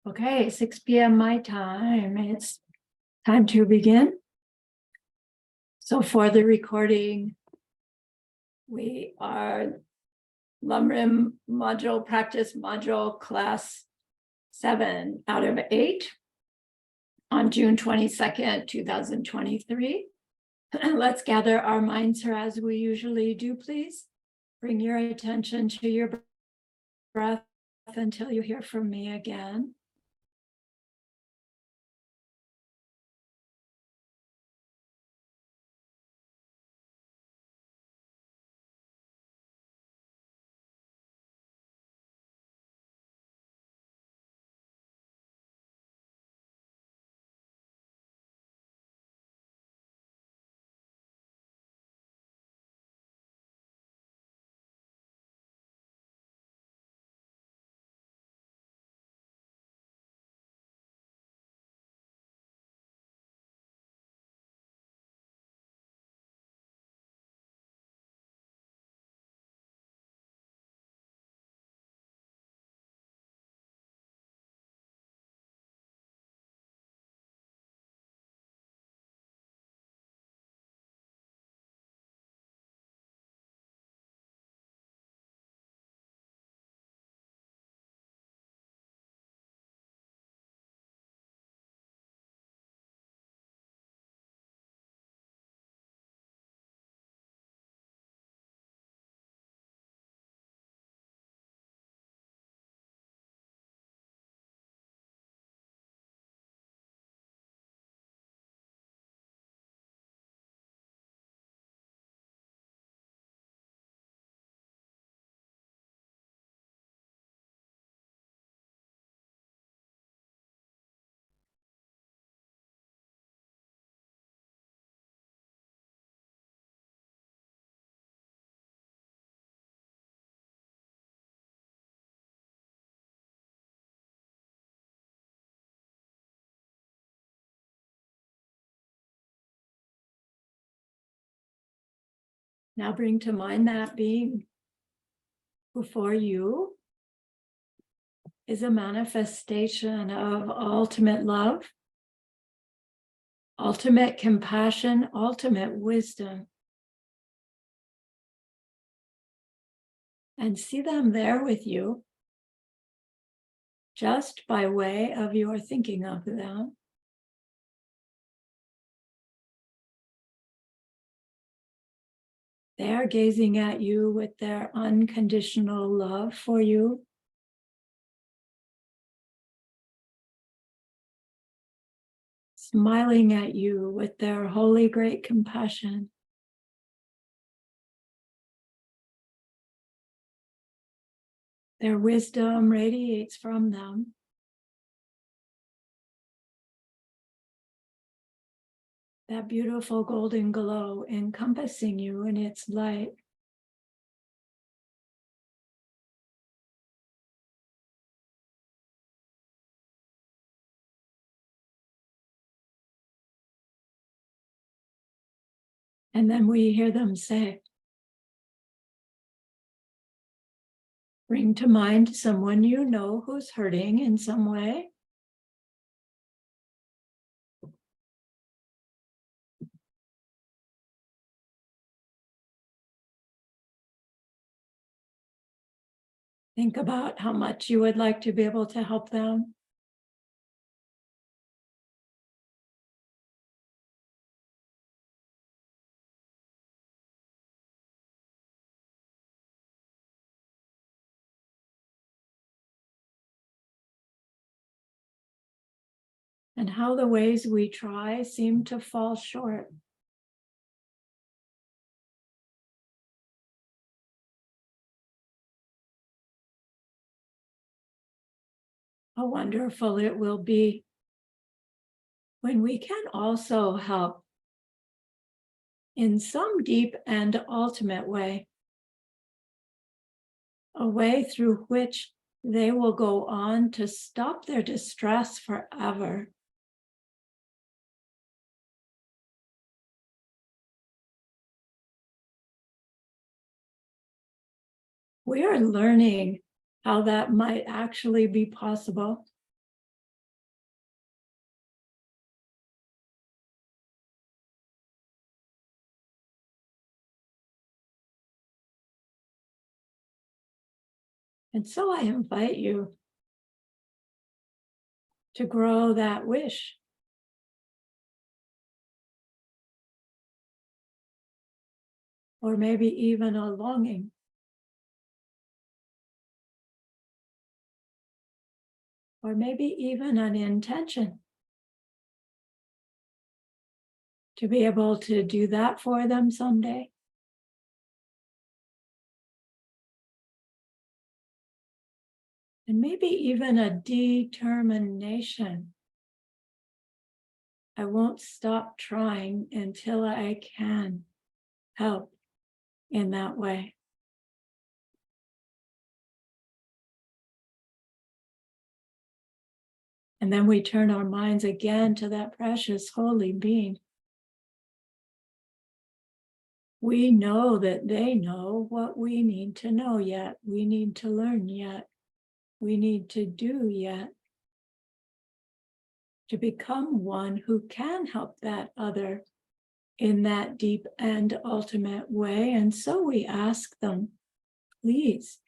Okay, 6 p.m. my time. It's time to begin. So for the recording, we are Lumrim module practice module class 7 out of 8 on June 22nd, 2023. Let's gather our minds here as we usually do, please. Bring your attention to your breath until you hear from me again. Now bring to mind that being before you is a manifestation of ultimate love, ultimate compassion, ultimate wisdom. And see them there with you just by way of your thinking of them. They are gazing at you with their unconditional love for you. Smiling at you with their holy great compassion. Their wisdom radiates from them. That beautiful golden glow encompassing you in its light. And then we hear them say, bring to mind someone you know who's hurting in some way. Think about how much you would like to be able to help them. And how the ways we try seem to fall short. How wonderful it will be when we can also help in some deep and ultimate way, a way through which they will go on to stop their distress forever. We are learning how that might actually be possible. And so I invite you to grow that wish. Or maybe even a longing. Or maybe even an intention to be able to do that for them someday. And maybe even a determination. I won't stop trying until I can help in that way. And then we turn our minds again to that precious holy being. We know that they know what we need to know yet. We need to learn yet. We need to do yet. To become one who can help that other in that deep and ultimate way. And so we ask them, please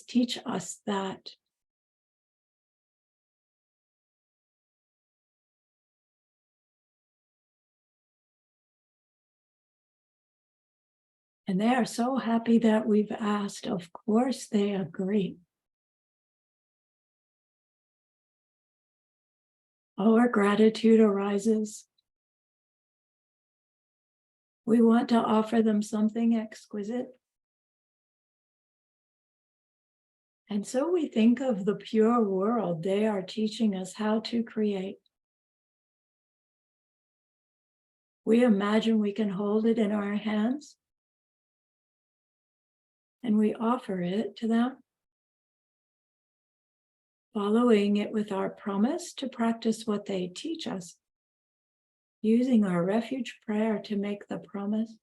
teach us that. And they are so happy that we've asked. Of course, they agree. Our gratitude arises. We want to offer them something exquisite. And so we think of the pure world they are teaching us how to create. We imagine we can hold it in our hands. And we offer it to them, following it with our promise to practice what they teach us, using our refuge prayer to make the promise.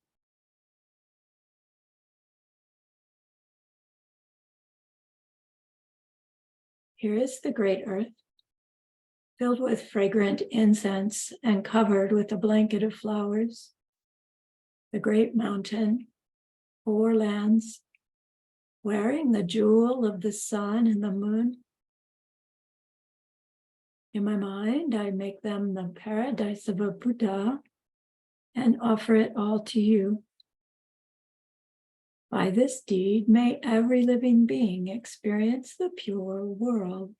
Here is the great earth, filled with fragrant incense and covered with a blanket of flowers. The great mountain, 4 lands, wearing the jewel of the sun and the moon. In my mind, I make them the paradise of a Buddha and offer it all to you. By this deed, may every living being experience the pure world.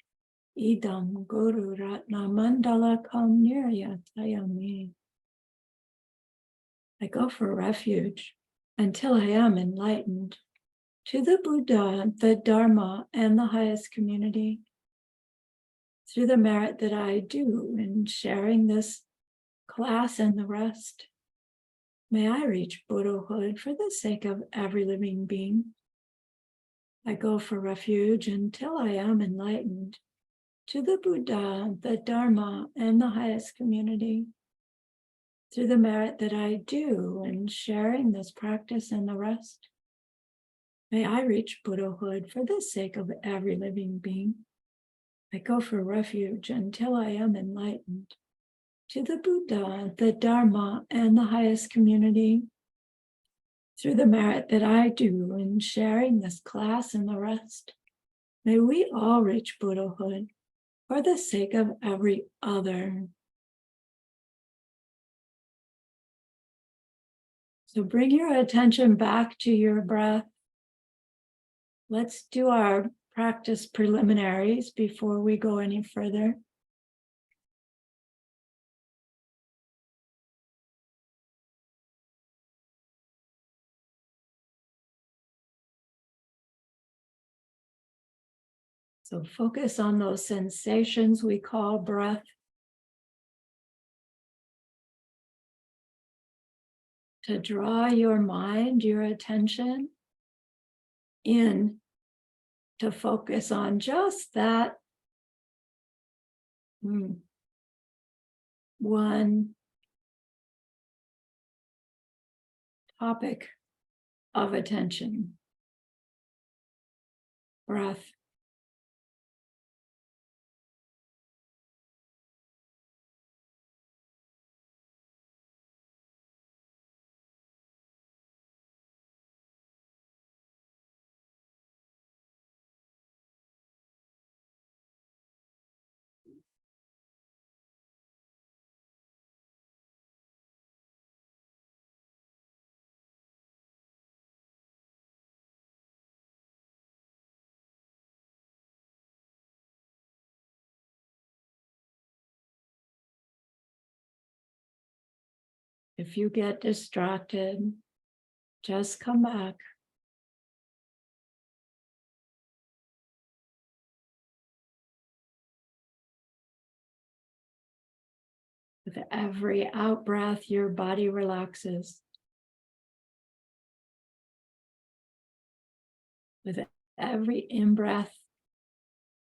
Idam Guru Ratna Mandala Kam Niryatayami. I go for refuge until I am enlightened to the Buddha, the Dharma, and the highest community. Through the merit that I do in sharing this class and the rest, may I reach Buddhahood for the sake of every living being. I go for refuge until I am enlightened to the Buddha, the Dharma, and the highest community. Through the merit that I do in sharing this practice and the rest, may I reach Buddhahood for the sake of every living being. I go for refuge until I am enlightened to the Buddha, the Dharma, and the highest community. Through the merit that I do in sharing this class and the rest, may we all reach Buddhahood for the sake of every other. So bring your attention back to your breath. Let's do our practice preliminaries before we go any further. So focus on those sensations we call breath. To draw your mind, your attention in, to focus on just that one topic of attention. breath. If you get distracted, just come back. With every out breath, your body relaxes. With every in breath,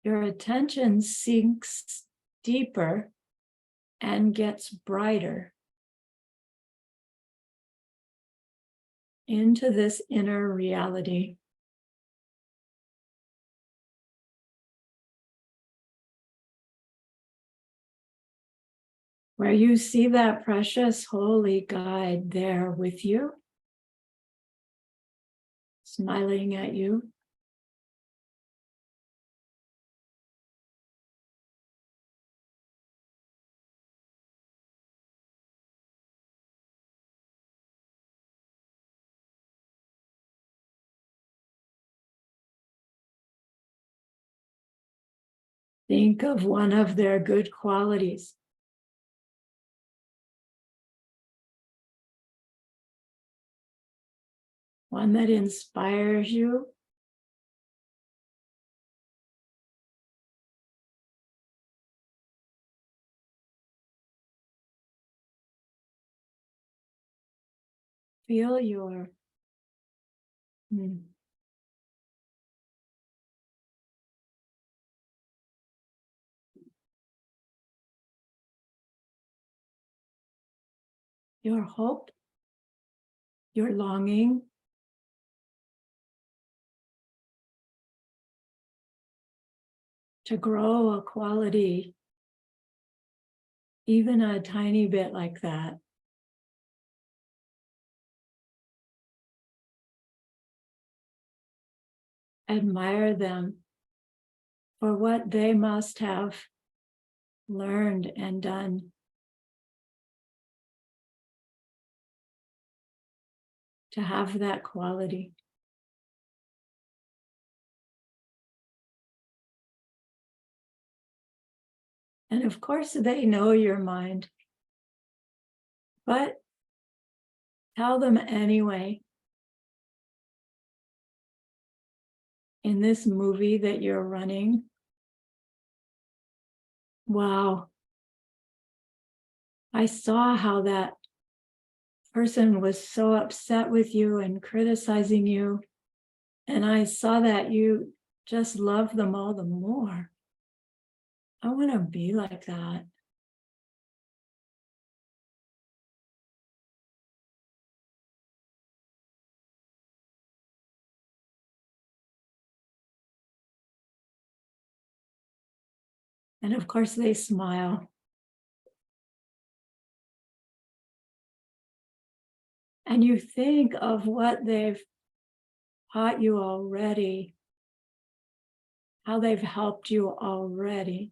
your attention sinks deeper and gets brighter into this inner reality. Where you see that precious holy guide there with you, smiling at you. Think of one of their good qualities. One that inspires you. Feel your hope, your longing, to grow a quality, even a tiny bit like that. Admire them for what they must have learned and done to have that quality. And of course, they know your mind, but tell them anyway. In this movie that you're running, wow, I saw how that person was so upset with you and criticizing you. And I saw that you just love them all the more. I want to be like that. And of course, they smile. And you think of what they've taught you already, how they've helped you already.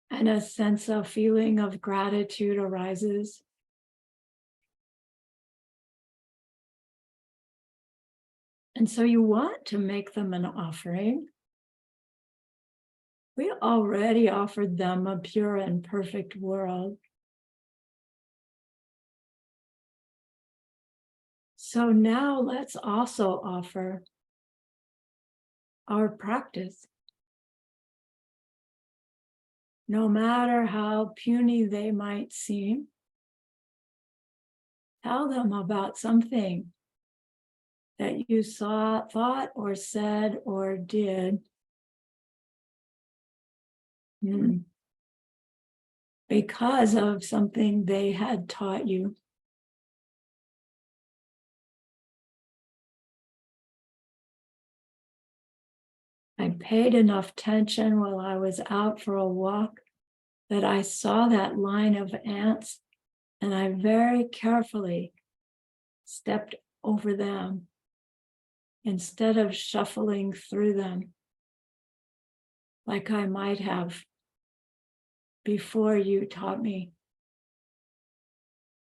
And a sense of feeling of gratitude arises. And so you want to make them an offering. We already offered them a pure and perfect world. So now let's also offer our practice. No matter how puny they might seem, tell them about something that you saw, thought, or said, or did because of something they had taught you. I paid enough attention while I was out for a walk that I saw that line of ants, and I very carefully stepped over them instead of shuffling through them like I might have before you taught me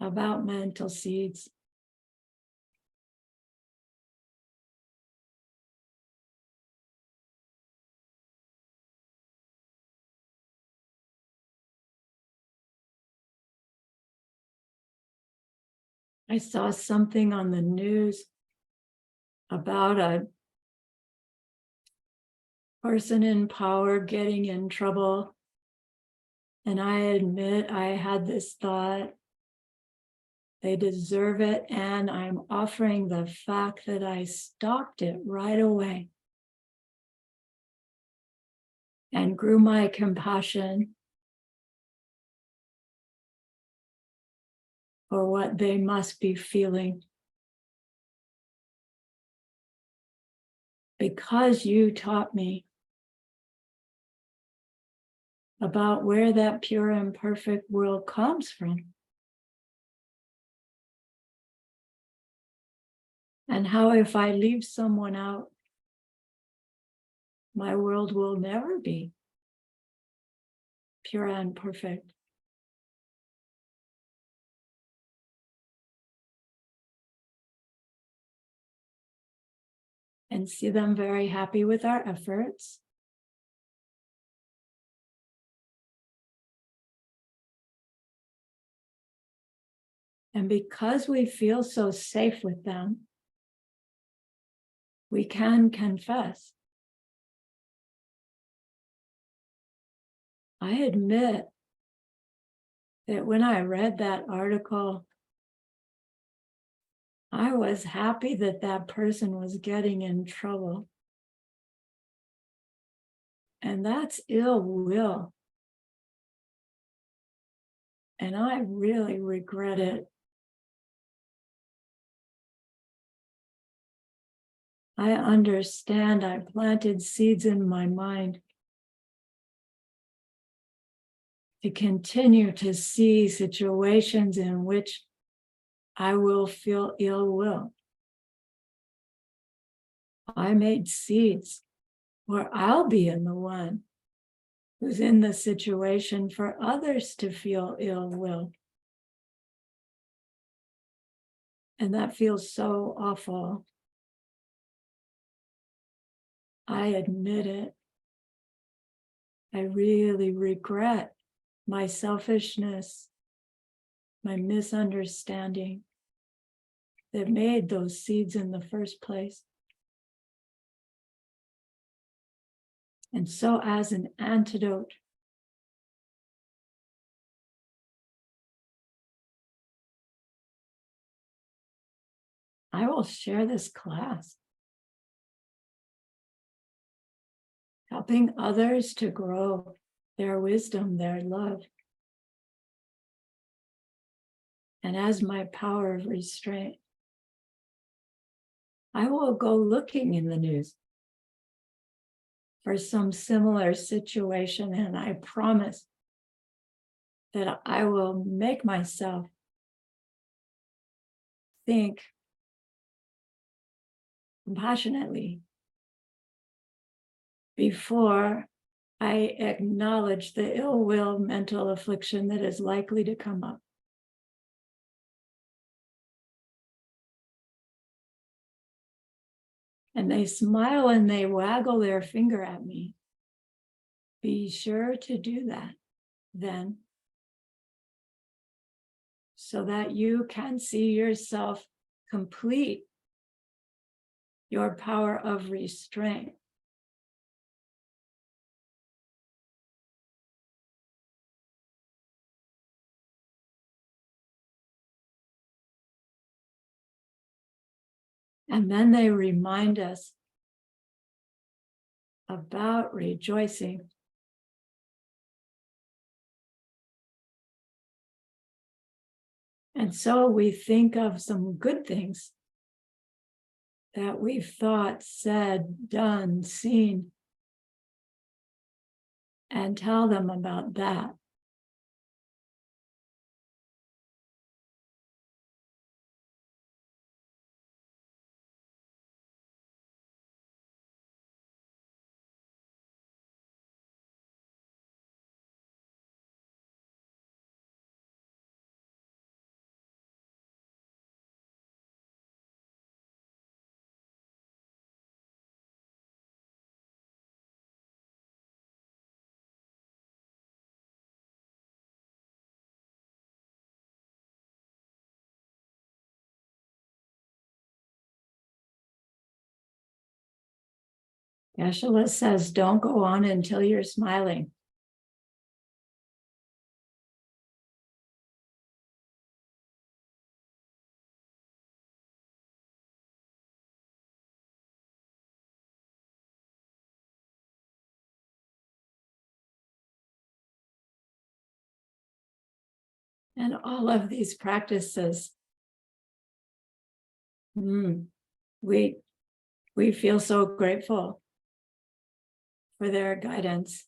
about mental seeds. I saw something on the news about a person in power getting in trouble. And I admit I had this thought, they deserve it. And I'm offering the fact that I stopped it right away and grew my compassion for what they must be feeling. Because you taught me about where that pure and perfect world comes from. And how if I leave someone out, my world will never be pure and perfect. And see them very happy with our efforts. And because we feel so safe with them, we can confess. I admit that when I read that article, I was happy that that person was getting in trouble. And that's ill will. And I really regret it. I understand I planted seeds in my mind to continue to see situations in which I will feel ill will. I made seeds where I'll be in the one who's in the situation for others to feel ill will. And that feels so awful. I admit it. I really regret my selfishness, my misunderstanding that made those seeds in the first place. And so as an antidote, I will share this class, helping others to grow their wisdom, their love. And as my power of restraint, I will go looking in the news for some similar situation, and I promise that I will make myself think compassionately before I acknowledge the ill will mental affliction that is likely to come up. And they smile and they waggle their finger at me. Be sure to do that then, so that you can see yourself complete your power of restraint. And then they remind us about rejoicing. And so we think of some good things that we've thought, said, done, seen, and tell them about that. Geshe-la says, don't go on until you're smiling. And all of these practices, we feel so grateful for their guidance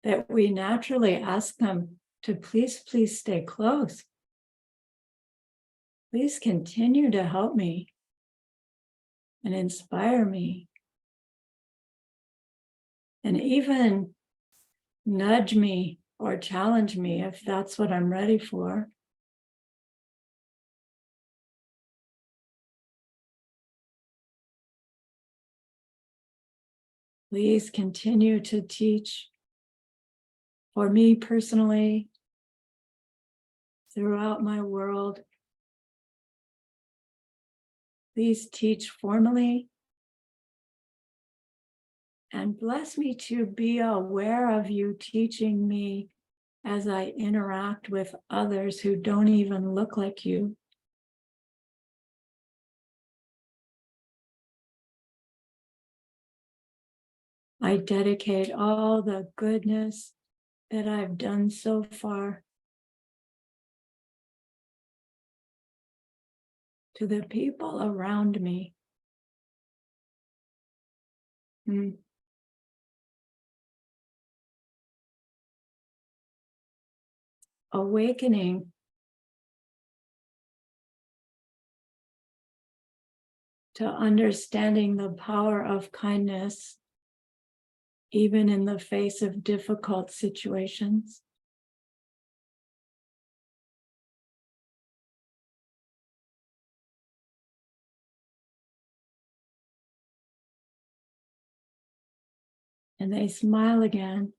that we naturally ask them to please stay close. Please continue to help me and inspire me. And even nudge me or challenge me if that's what I'm ready for. Please continue to teach for me personally, throughout my world. Please teach formally and bless me to be aware of you teaching me as I interact with others who don't even look like you. I dedicate all the goodness that I've done so far to the people around me. Awakening to understanding the power of kindness, even in the face of difficult situations. And they smile again.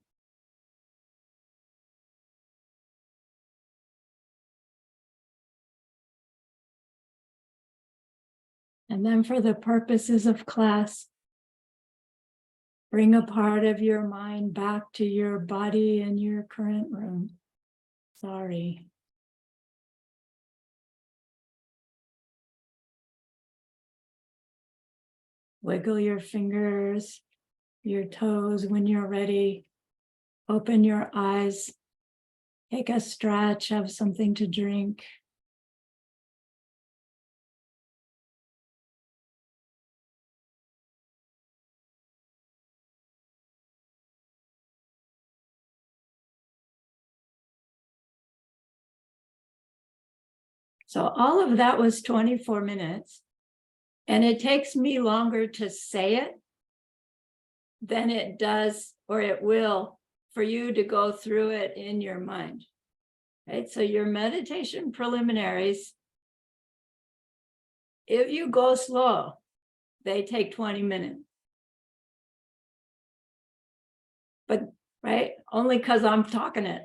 And then for the purposes of class, bring a part of your mind back to your body in your current room. Sorry. Wiggle your fingers, your toes when you're ready. Open your eyes. Take a stretch, have something to drink. So all of that was 24 minutes. And it takes me longer to say it than it does, or it will, for you to go through it in your mind. Right? So your meditation preliminaries, if you go slow, they take 20 minutes. But, right, only because I'm talking it.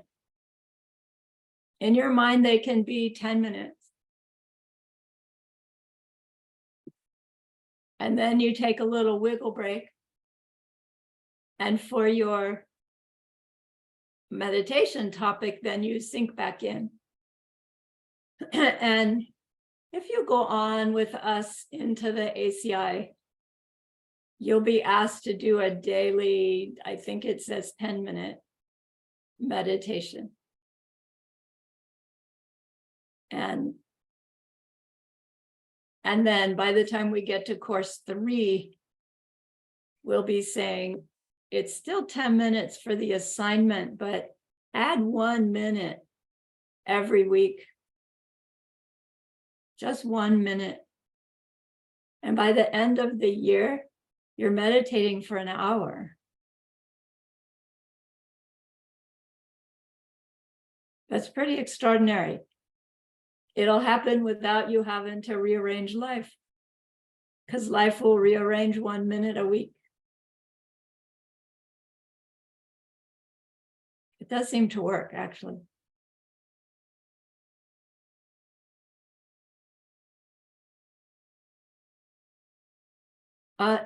In your mind, they can be 10 minutes. And then you take a little wiggle break. And for your meditation topic, then you sink back in. And if you go on with us into the ACI, you'll be asked to do a daily, I think it says 10-minute meditation. And then by the time we get to course 3, we'll be saying, it's still 10 minutes for the assignment, but add 1 minute every week. Just 1 minute. And by the end of the year, you're meditating for an hour. That's pretty extraordinary. It'll happen without you having to rearrange life, because life will rearrange 1 minute a week. It does seem to work, actually.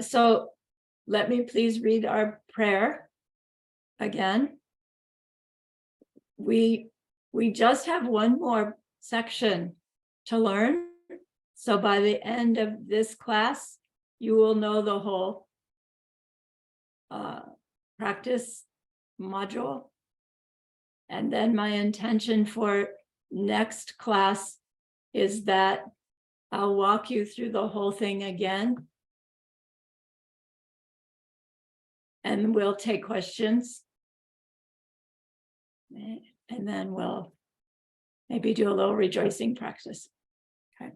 So let me please read our prayer again. We just have one more section to learn. So by the end of this class, you will know the whole practice module. And then my intention for next class is that I'll walk you through the whole thing again. And we'll take questions. And then we'll maybe do a little rejoicing practice. Okay.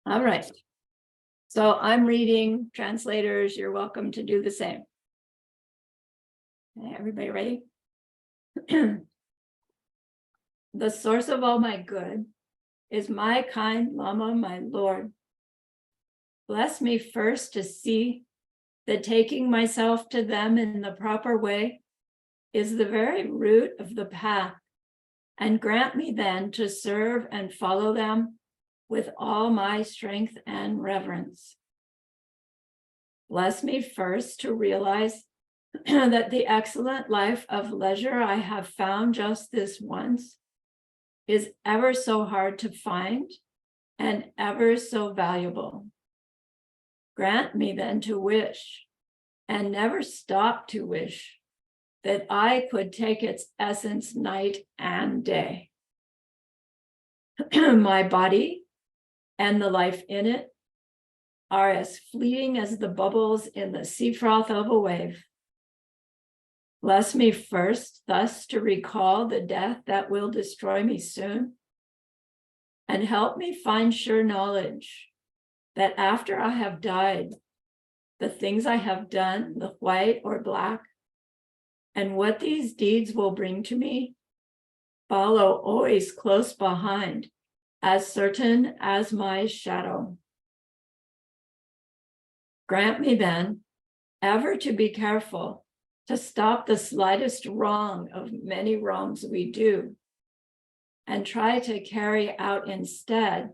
All right. So I'm reading. Translators, you're welcome to do the same. Okay, everybody ready? The source of all my good is my kind Lama, my Lord. Bless me first to see that taking myself to them in the proper way is the very root of the path, and grant me then to serve and follow them with all my strength and reverence. Bless me first to realize that the excellent life of leisure I have found just this once is ever so hard to find and ever so valuable. Grant me then to wish, and never stop to wish, that I could take its essence night and day. My body and the life in it are as fleeting as the bubbles in the sea froth of a wave. Bless me first thus to recall the death that will destroy me soon, and help me find sure knowledge that after I have died, the things I have done, the white or black, and what these deeds will bring to me, follow always close behind, as certain as my shadow. Grant me then ever to be careful to stop the slightest wrong of many wrongs we do, and try to carry out instead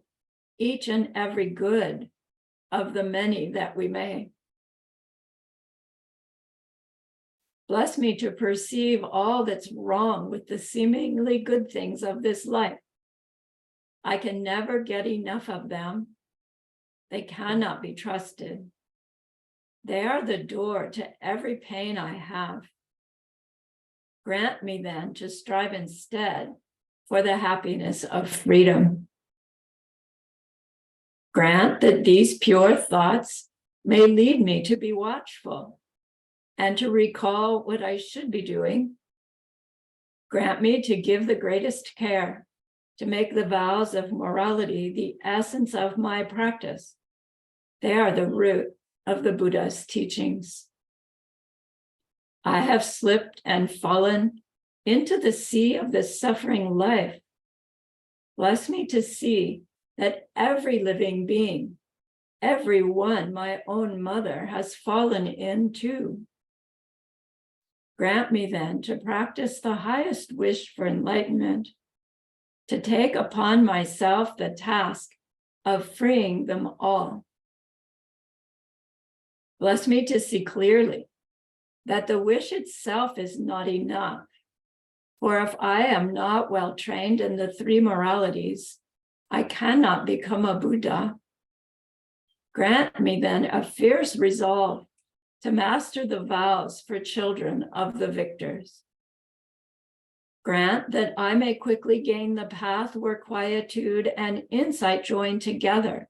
each and every good of the many that we may. Bless me to perceive all that's wrong with the seemingly good things of this life. I can never get enough of them. They cannot be trusted. They are the door to every pain I have. Grant me then to strive instead for the happiness of freedom. Grant that these pure thoughts may lead me to be watchful and to recall what I should be doing. Grant me to give the greatest care to make the vows of morality the essence of my practice. They are the root of the Buddha's teachings. I have slipped and fallen into the sea of the suffering life. Bless me to see that every living being, every one my own mother, has fallen into. Grant me then to practice the highest wish for enlightenment, to take upon myself the task of freeing them all. Bless me to see clearly that the wish itself is not enough, for if I am not well trained in the three moralities, I cannot become a Buddha. Grant me then a fierce resolve to master the vows for children of the victors. Grant that I may quickly gain the path where quietude and insight join together,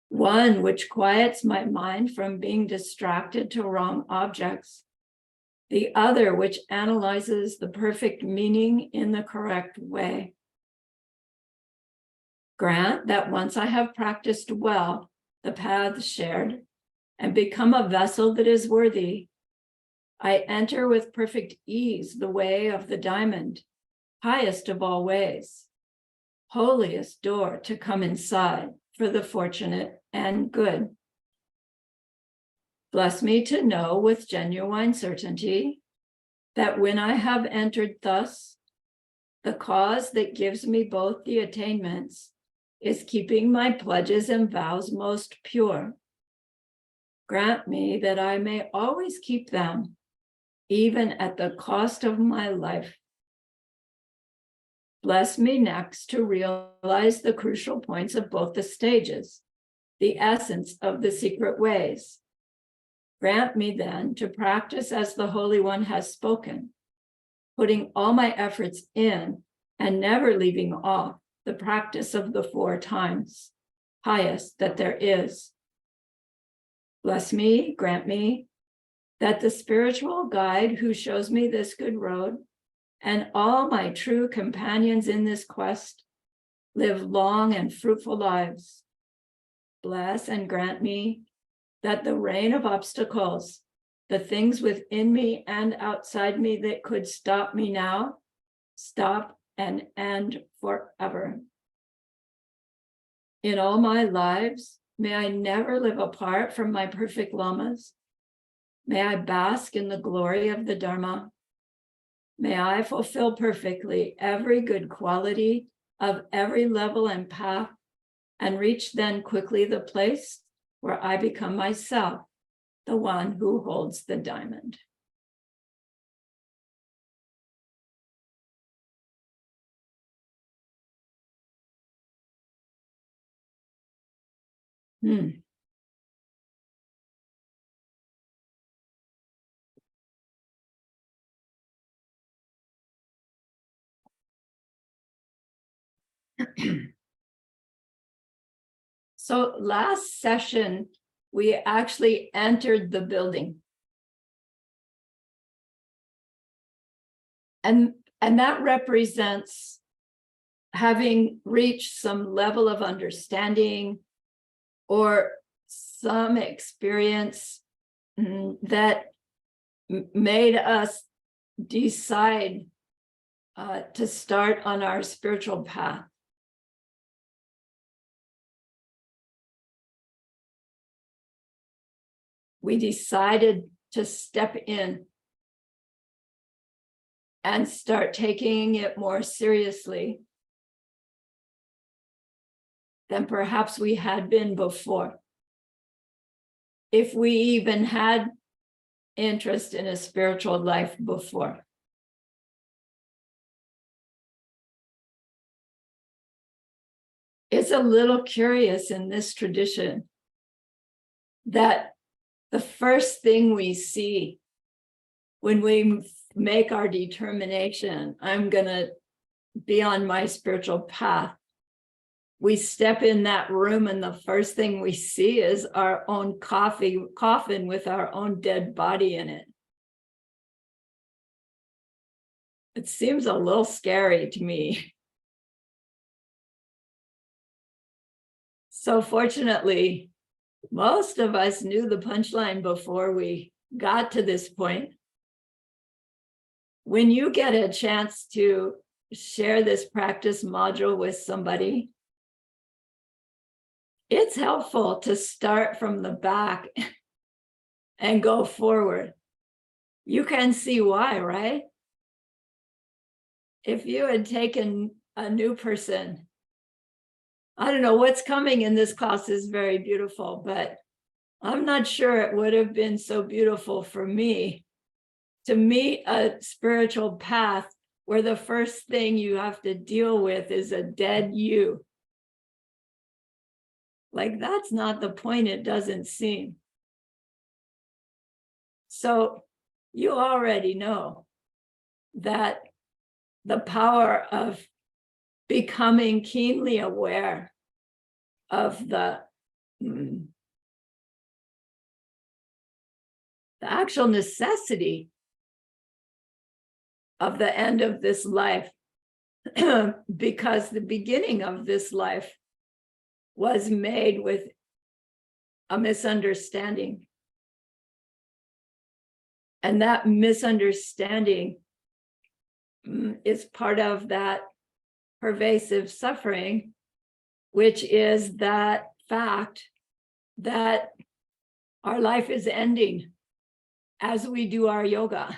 one which quiets my mind from being distracted to wrong objects, the other which analyzes the perfect meaning in the correct way. Grant that once I have practiced well the paths shared and become a vessel that is worthy, I enter with perfect ease the way of the diamond, highest of all ways, holiest door to come inside for the fortunate and good. Bless me to know with genuine certainty that when I have entered thus, the cause that gives me both the attainments is keeping my pledges and vows most pure. Grant me that I may always keep them, even at the cost of my life. Bless me next to realize the crucial points of both the stages, the essence of the secret ways. Grant me then to practice as the Holy One has spoken, putting all my efforts in and never leaving off the practice of the 4 times, highest that there is. Bless me, grant me, that the spiritual guide who shows me this good road and all my true companions in this quest live long and fruitful lives. Bless and grant me that the rain of obstacles, the things within me and outside me that could stop me now, stop and end forever. In all my lives, may I never live apart from my perfect lamas. May I bask in the glory of the Dharma. May I fulfill perfectly every good quality of every level and path, and reach then quickly the place where I become myself, the one who holds the diamond. So last session, we actually entered the building. And that represents having reached some level of understanding or some experience that made us decide to start on our spiritual path. We decided to step in and start taking it more seriously than perhaps we had been before. If we even had interest in a spiritual life before. It's a little curious in this tradition that the first thing we see when we make our determination, I'm going to be on my spiritual path, we step in that room and the first thing we see is our own coffin with our own dead body in it. It seems a little scary to me. So fortunately, most of us knew the punchline before we got to this point. When you get a chance to share this practice module with somebody, it's helpful to start from the back and go forward. You can see why, right? If you had taken a new person, I don't know, what's coming in this class is very beautiful, but I'm not sure it would have been so beautiful for me to meet a spiritual path where the first thing you have to deal with is a dead you. Like, that's not the point, it doesn't seem. So you already know that the power of becoming keenly aware of the the actual necessity of the end of this life, because the beginning of this life was made with a misunderstanding. And that misunderstanding is part of that pervasive suffering, which is that fact that our life is ending as we do our yoga,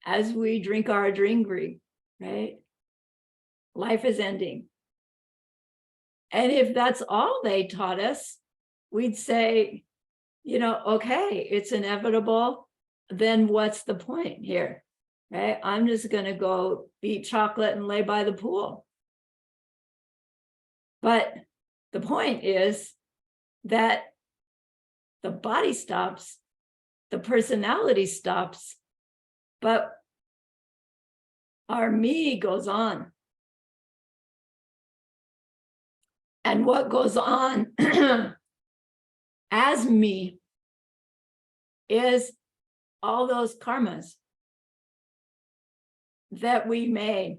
as we drink our dringri, right? Life is ending. And if that's all they taught us, we'd say, okay, it's inevitable. Then what's the point here, right? I'm just going to go eat chocolate and lay by the pool. But the point is that the body stops, the personality stops, but our me goes on. And what goes on as me is all those karmas that we made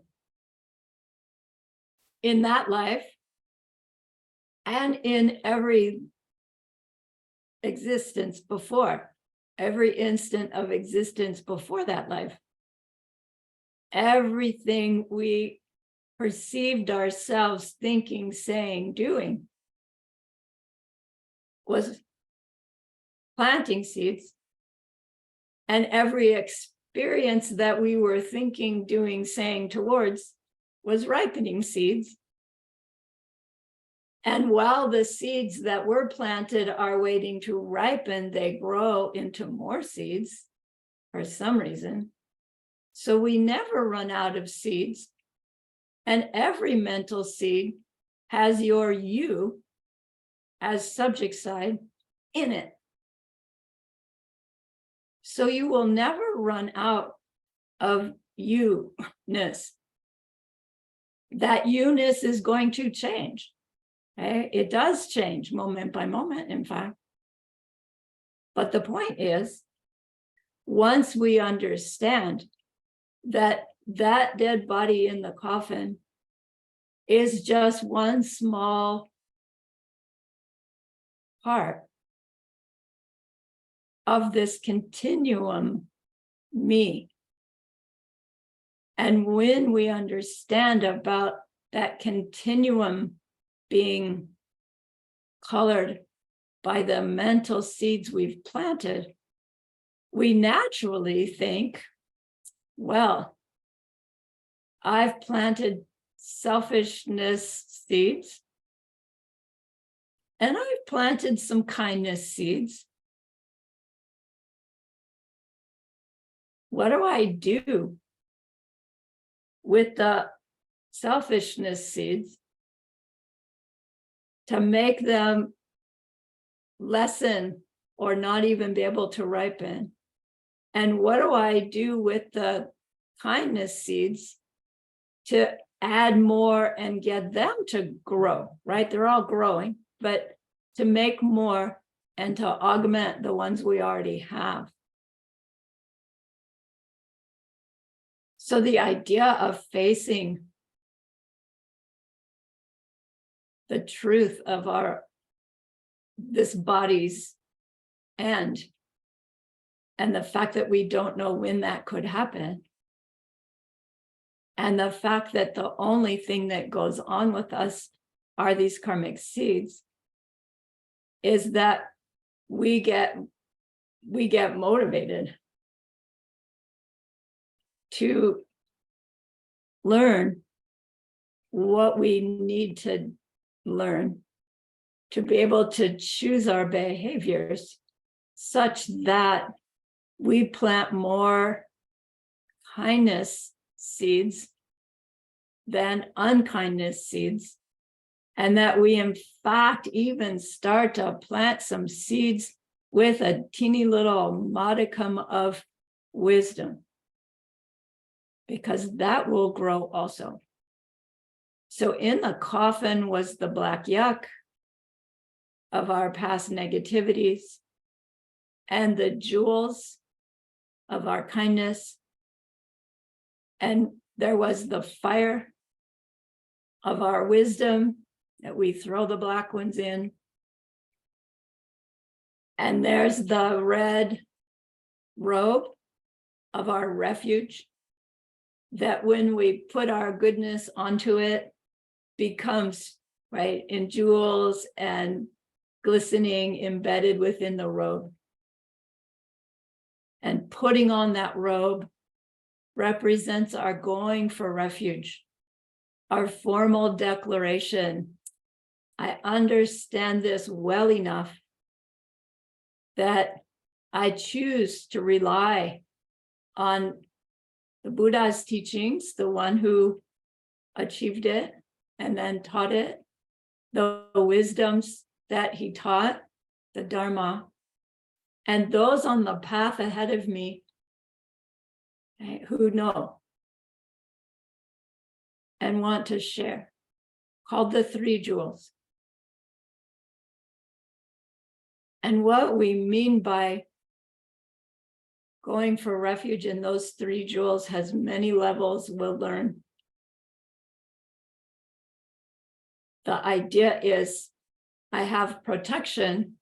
in that life and in every existence before, every instant of existence before that life. Everything we perceived ourselves thinking, saying, doing was planting seeds. And every experience that we were thinking, doing, saying towards was ripening seeds. And while the seeds that were planted are waiting to ripen, they grow into more seeds for some reason. So we never run out of seeds. And every mental seed has your you as subject side in it. So you will never run out of you-ness. That you-ness is going to change. Okay? It does change moment by moment, in fact. But the point is, once we understand that that dead body in the coffin is just one small part of this continuum me. And when we understand about that continuum being colored by the mental seeds we've planted, we naturally think, well, I've planted selfishness seeds, and I've planted some kindness seeds. What do I do with the selfishness seeds to make them lessen or not even be able to ripen? And what do I do with the kindness seeds to add more and get them to grow, right? They're all growing, but to make more and to augment the ones we already have. So the idea of facing the truth of this body's end, and the fact that we don't know when that could happen, and the fact that the only thing that goes on with us are these karmic seeds, is that we get motivated to learn what we need to learn to be able to choose our behaviors such that we plant more kindness seeds than unkindness seeds, and that we in fact even start to plant some seeds with a teeny little modicum of wisdom, because that will grow also. So in the coffin was the black yuck of our past negativities and the jewels of our kindness. And there was the fire of our wisdom that we throw the black ones in. And there's the red robe of our refuge that when we put our goodness onto it becomes, right, in jewels and glistening embedded within the robe. And putting on that robe represents our going for refuge, our formal declaration. I understand this well enough that I choose to rely on the Buddha's teachings, the one who achieved it and then taught it, the wisdoms that he taught, the Dharma, and those on the path ahead of me, right, who know and want to share, called the three jewels. And what we mean by going for refuge in those three jewels has many levels we'll learn. The idea is I have protection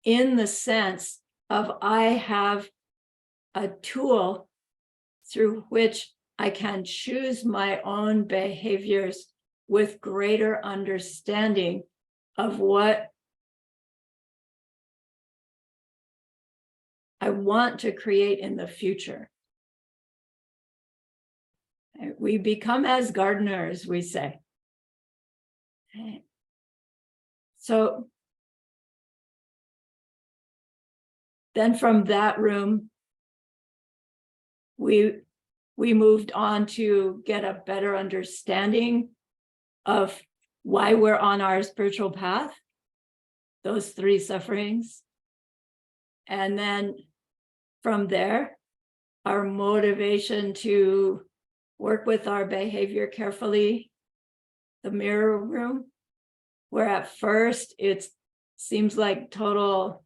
in the sense of I have a tool through which I can choose my own behaviors with greater understanding of what I want to create in the future. We become as gardeners, we say. So then from that room, we moved on to get a better understanding of why we're on our spiritual path, those three sufferings. And then from there, our motivation to work with our behavior carefully, the mirror room, where at first it seems like total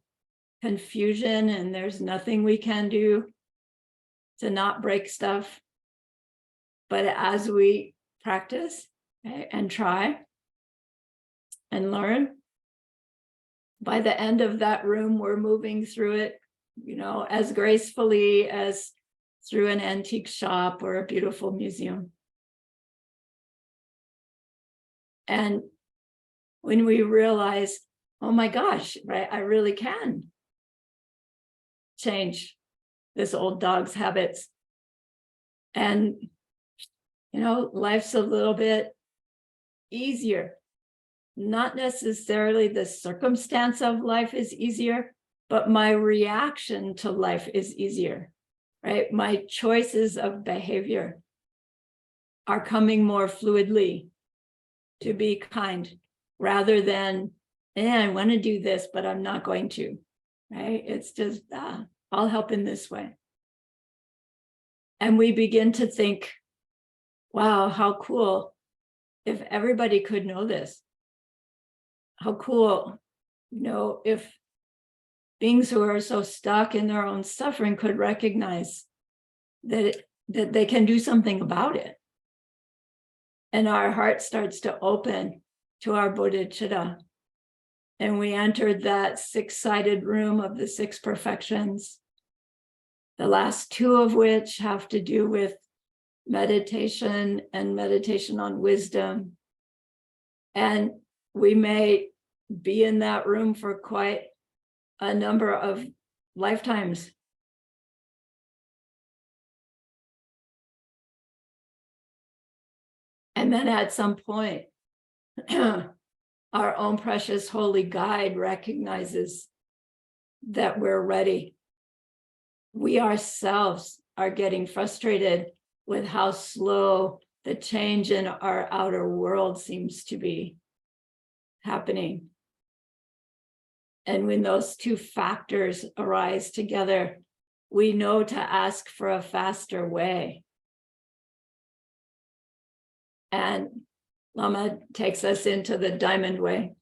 confusion and there's nothing we can do to not break stuff. But as we practice, right, and try and learn, by the end of that room, we're moving through it, you know, as gracefully as through an antique shop or a beautiful museum. And when we realize, oh my gosh, right, I really can change this old dog's habits. And, you know, life's a little bit easier. Not necessarily the circumstance of life is easier, but my reaction to life is easier, right? My choices of behavior are coming more fluidly to be kind rather than, I want to do this, but I'm not going to, right? It's just, I'll help in this way. And we begin to think, wow, how cool if everybody could know this. How cool, you know, if beings who are so stuck in their own suffering could recognize that they can do something about it. And our heart starts to open to our bodhicitta. And we entered that six-sided room of the six perfections, the last two of which have to do with meditation and meditation on wisdom. And we may be in that room for quite a number of lifetimes. And then at some point, our own precious holy guide recognizes that we're ready. We ourselves are getting frustrated with how slow the change in our outer world seems to be happening. And when those two factors arise together, we know to ask for a faster way. And Lama takes us into the diamond way.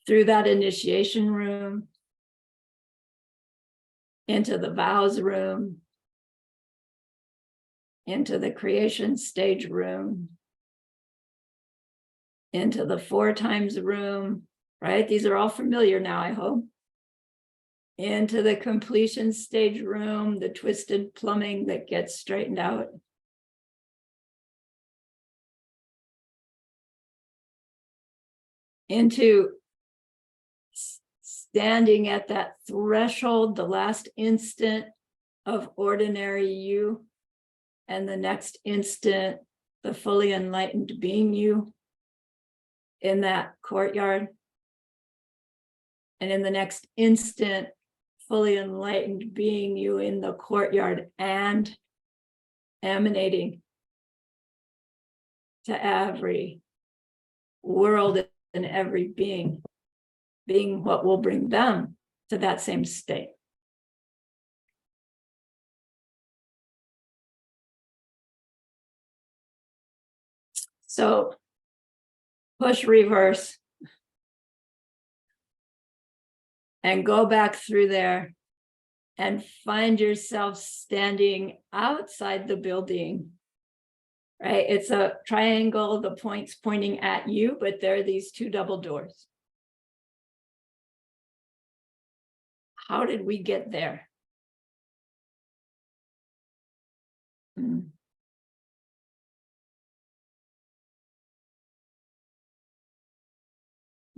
through that initiation room, into the vows room, into the creation stage room, into the 4 times room, right? These are all familiar now, I hope. Into the completion stage room, the twisted plumbing that gets straightened out. Into standing at that threshold, the last instant of ordinary you, and the next instant, the fully enlightened being you in that courtyard. And in the next instant, fully enlightened being you in the courtyard and emanating to every world and every being what will bring them to that same state. So push reverse and go back through there and find yourself standing outside the building, right? It's a triangle, the points pointing at you, but there are these 2 double doors. How did we get there?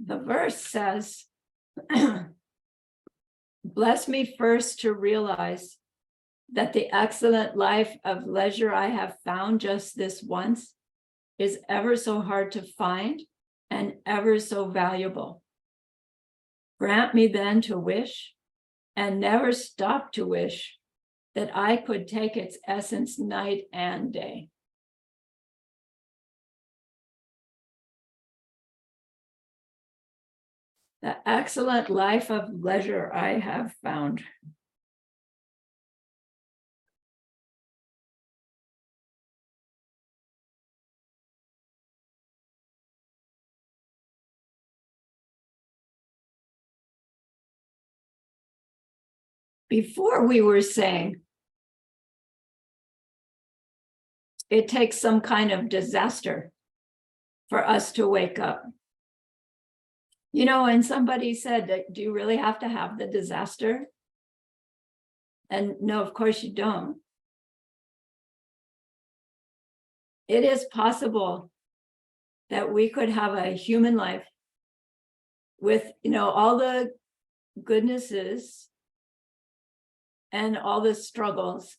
The verse says, bless me first to realize that the excellent life of leisure I have found just this once is ever so hard to find and ever so valuable. Grant me then to wish and never stop to wish that I could take its essence night and day. The excellent life of leisure I have found. Before we were saying it takes some kind of disaster for us to wake up. You know, and somebody said, do you really have to have the disaster? And no, of course you don't. It is possible that we could have a human life with, you know, all the goodnesses and all the struggles.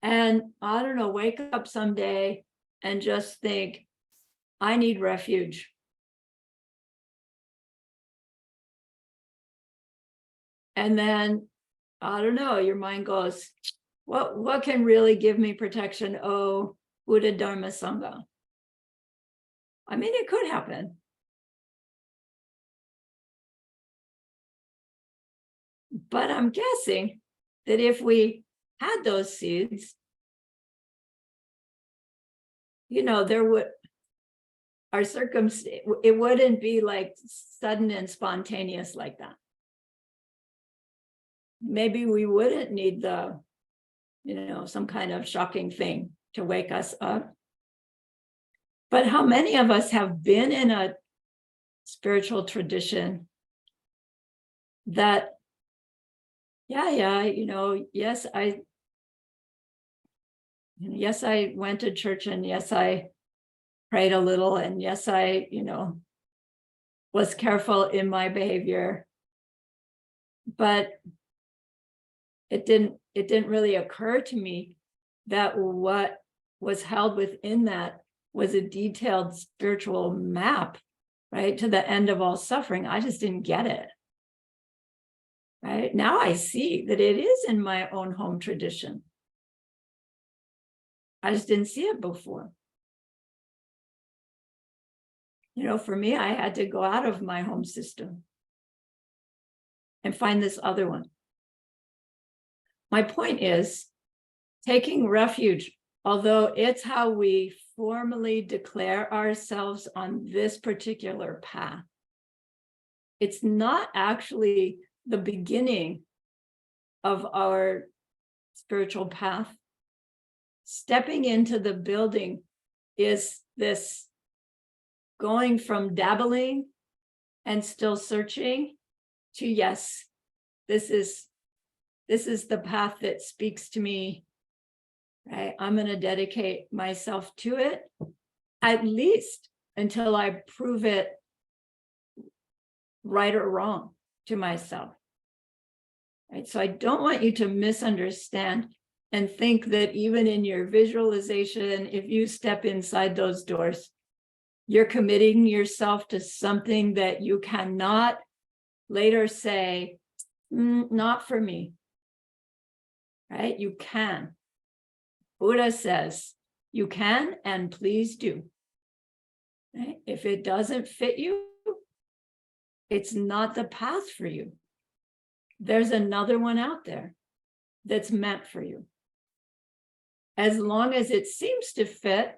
And I don't know, wake up someday and just think, I need refuge. And then, I don't know, your mind goes, what can really give me protection? Oh, Buddha, Dharma, Sangha. I mean, it could happen. But I'm guessing that if we had those seeds, you know, there would, our circumstance, it wouldn't be like sudden and spontaneous like that. Maybe we wouldn't need the, you know, some kind of shocking thing to wake us up. But how many of us have been in a spiritual tradition that, you know, yes, I went to church, and yes, I prayed a little, and yes, I, you know, was careful in my behavior, but it didn't really occur to me that what was held within that was a detailed spiritual map, right, to the end of all suffering. I just didn't get it. Right now I see that it is in my own home tradition. I just didn't see it before. You know, for me, I had to go out of my home system and find this other one. My point is, taking refuge, although it's how we formally declare ourselves on this particular path, it's not actually the beginning of our spiritual path. Stepping into the building is this going from dabbling and still searching to, yes, this is the path that speaks to me, right? I'm going to dedicate myself to it, at least until I prove it right or wrong to myself. Right? So I don't want you to misunderstand and think that even in your visualization, if you step inside those doors, you're committing yourself to something that you cannot later say, not for me. Right? You can. Buddha says, you can and please do. Right? If it doesn't fit you, it's not the path for you. There's another one out there that's meant for you. As long as it seems to fit,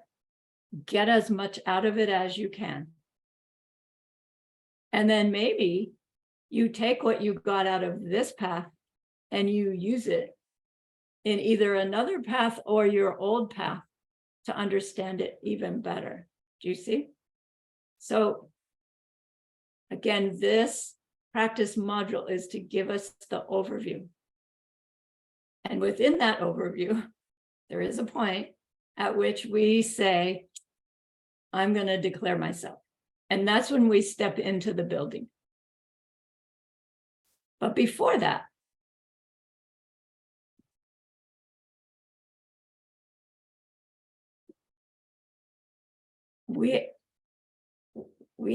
get as much out of it as you can. And then maybe you take what you got out of this path and you use it in either another path or your old path to understand it even better. Do you see? So again, this practice module is to give us the overview. And within that overview, there is a point at which we say, I'm going to declare myself. And that's when we step into the building. But before that, we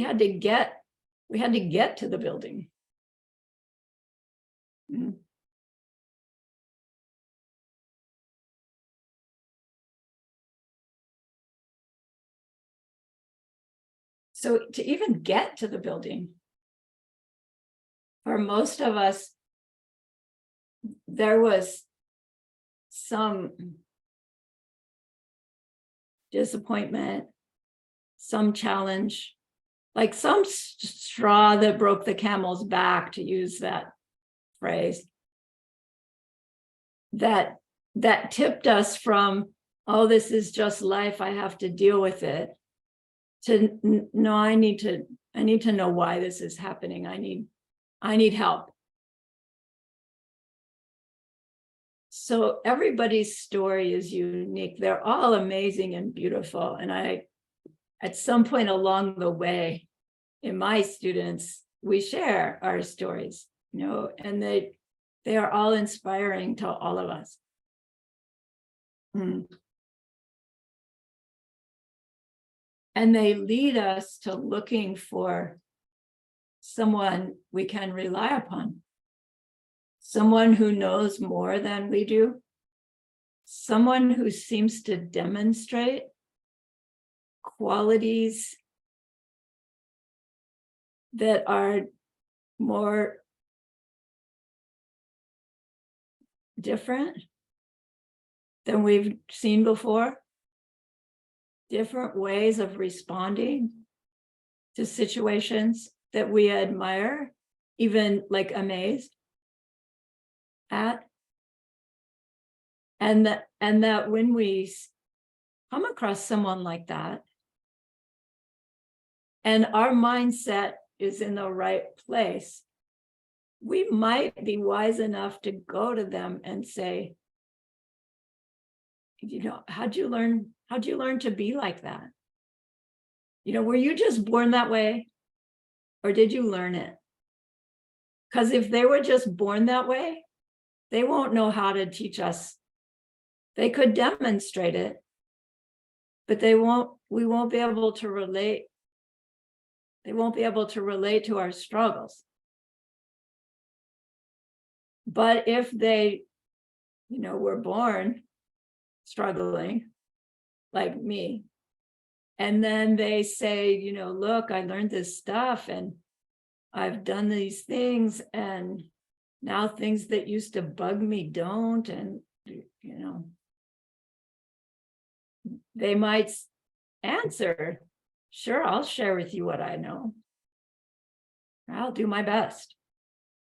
had to get to the building. So to even get to the building, for most of us, there was some disappointment, some challenge, like some straw that broke the camel's back, to use that phrase, that tipped us from, oh, this is just life, I have to deal with it, to no, I need to know why this is happening. I need help. So everybody's story is unique. They're all amazing and beautiful. And at some point along the way, in my students, we share our stories, and they are all inspiring to all of us. And they lead us to looking for someone we can rely upon, someone who knows more than we do, someone who seems to demonstrate qualities that are more different than we've seen before, different ways of responding to situations that we admire, even like amazed at. And that when we come across someone like that, and our mindset is in the right place, we might be wise enough to go to them and say, how'd you learn to be like that? Were you just born that way, or did you learn it? Because if they were just born that way, they won't know how to teach us. They could demonstrate it, but we won't be able to relate. They won't be able to relate to our struggles. But if they, were born struggling, like me, and then they say, look, I learned this stuff and I've done these things, and now things that used to bug me don't, and they might answer, sure, I'll share with you what I know. I'll do my best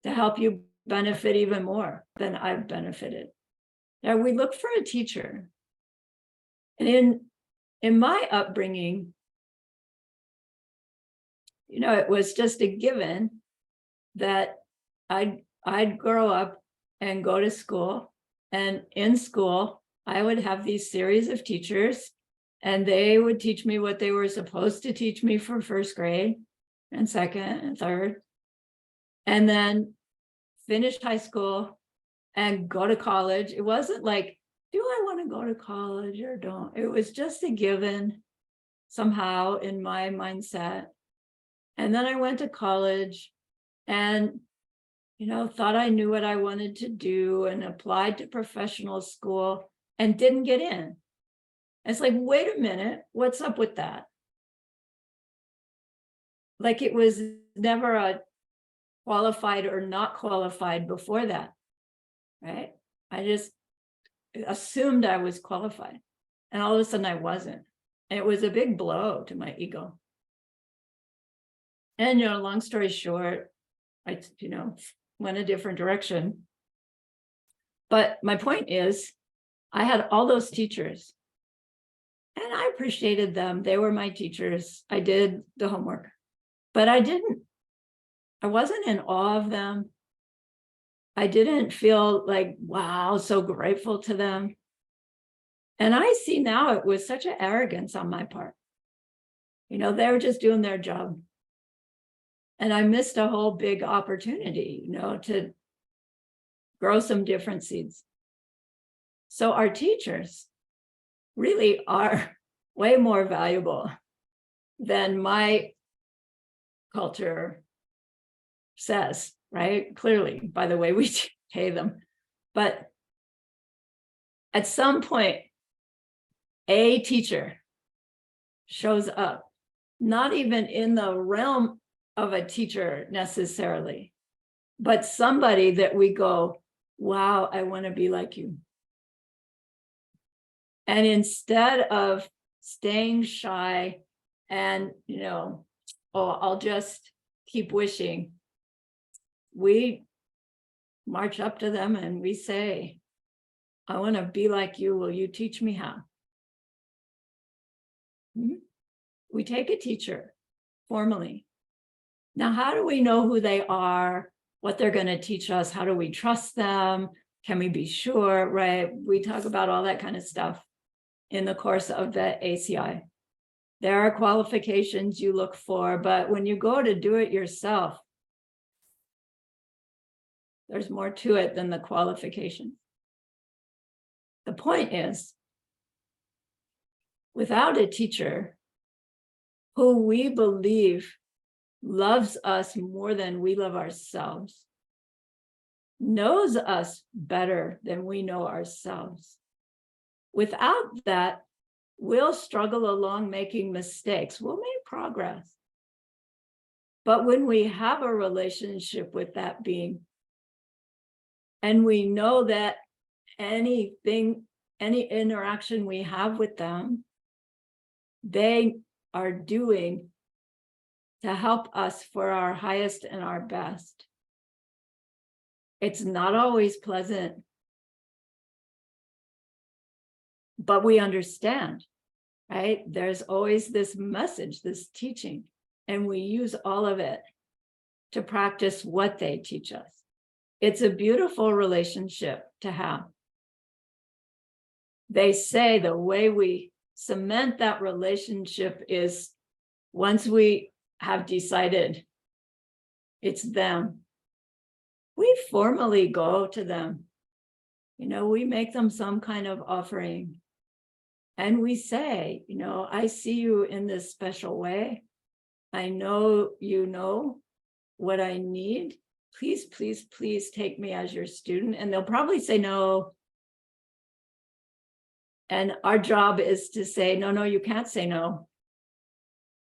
to help you benefit even more than I've benefited. Now we look for a teacher. And in my upbringing, it was just a given that I'd grow up and go to school, and in school I would have these series of teachers, and they would teach me what they were supposed to teach me for first grade and second and third, and then finish high school and go to college. It wasn't like, do I want to go to college or don't? It was just a given somehow in my mindset. And then I went to college and, thought I knew what I wanted to do and applied to professional school and didn't get in. It's like, wait a minute, what's up with that? Like it was never a qualified or not qualified before that, right? I just assumed I was qualified, and all of a sudden I wasn't. And it was a big blow to my ego. And, long story short, I, went a different direction. But my point is, I had all those teachers and I appreciated them. They were my teachers. I did the homework, but I wasn't in awe of them. I didn't feel like, wow, so grateful to them. And I see now it was such an arrogance on my part. They were just doing their job. And I missed a whole big opportunity, to grow some different seeds. So our teachers really are way more valuable than my culture says, right? Clearly, by the way we pay them. But at some point, a teacher shows up, not even in the realm of a teacher necessarily, but somebody that we go, wow, I want to be like you. And instead of staying shy and, I'll just keep wishing, we march up to them and we say, I want to be like you. Will you teach me how? We take a teacher formally. Now, how do we know who they are, what they're going to teach us? How do we trust them? Can we be sure, right? We talk about all that kind of stuff in the course of the ACI. There are qualifications you look for, but when you go to do it yourself, there's more to it than the qualifications. The point is, without a teacher who we believe loves us more than we love ourselves, knows us better than we know ourselves, without that, we'll struggle along making mistakes. We'll make progress. But when we have a relationship with that being, and we know that any interaction we have with them, they are doing to help us for our highest and our best. It's not always pleasant, but we understand, right? There's always this message, this teaching, and we use all of it to practice what they teach us. It's a beautiful relationship to have. They say the way we cement that relationship is once we have decided it's them, we formally go to them. We make them some kind of offering. And we say, I see you in this special way. I know you know what I need. Please, please, please take me as your student. And they'll probably say no. And our job is to say, no, you can't say no.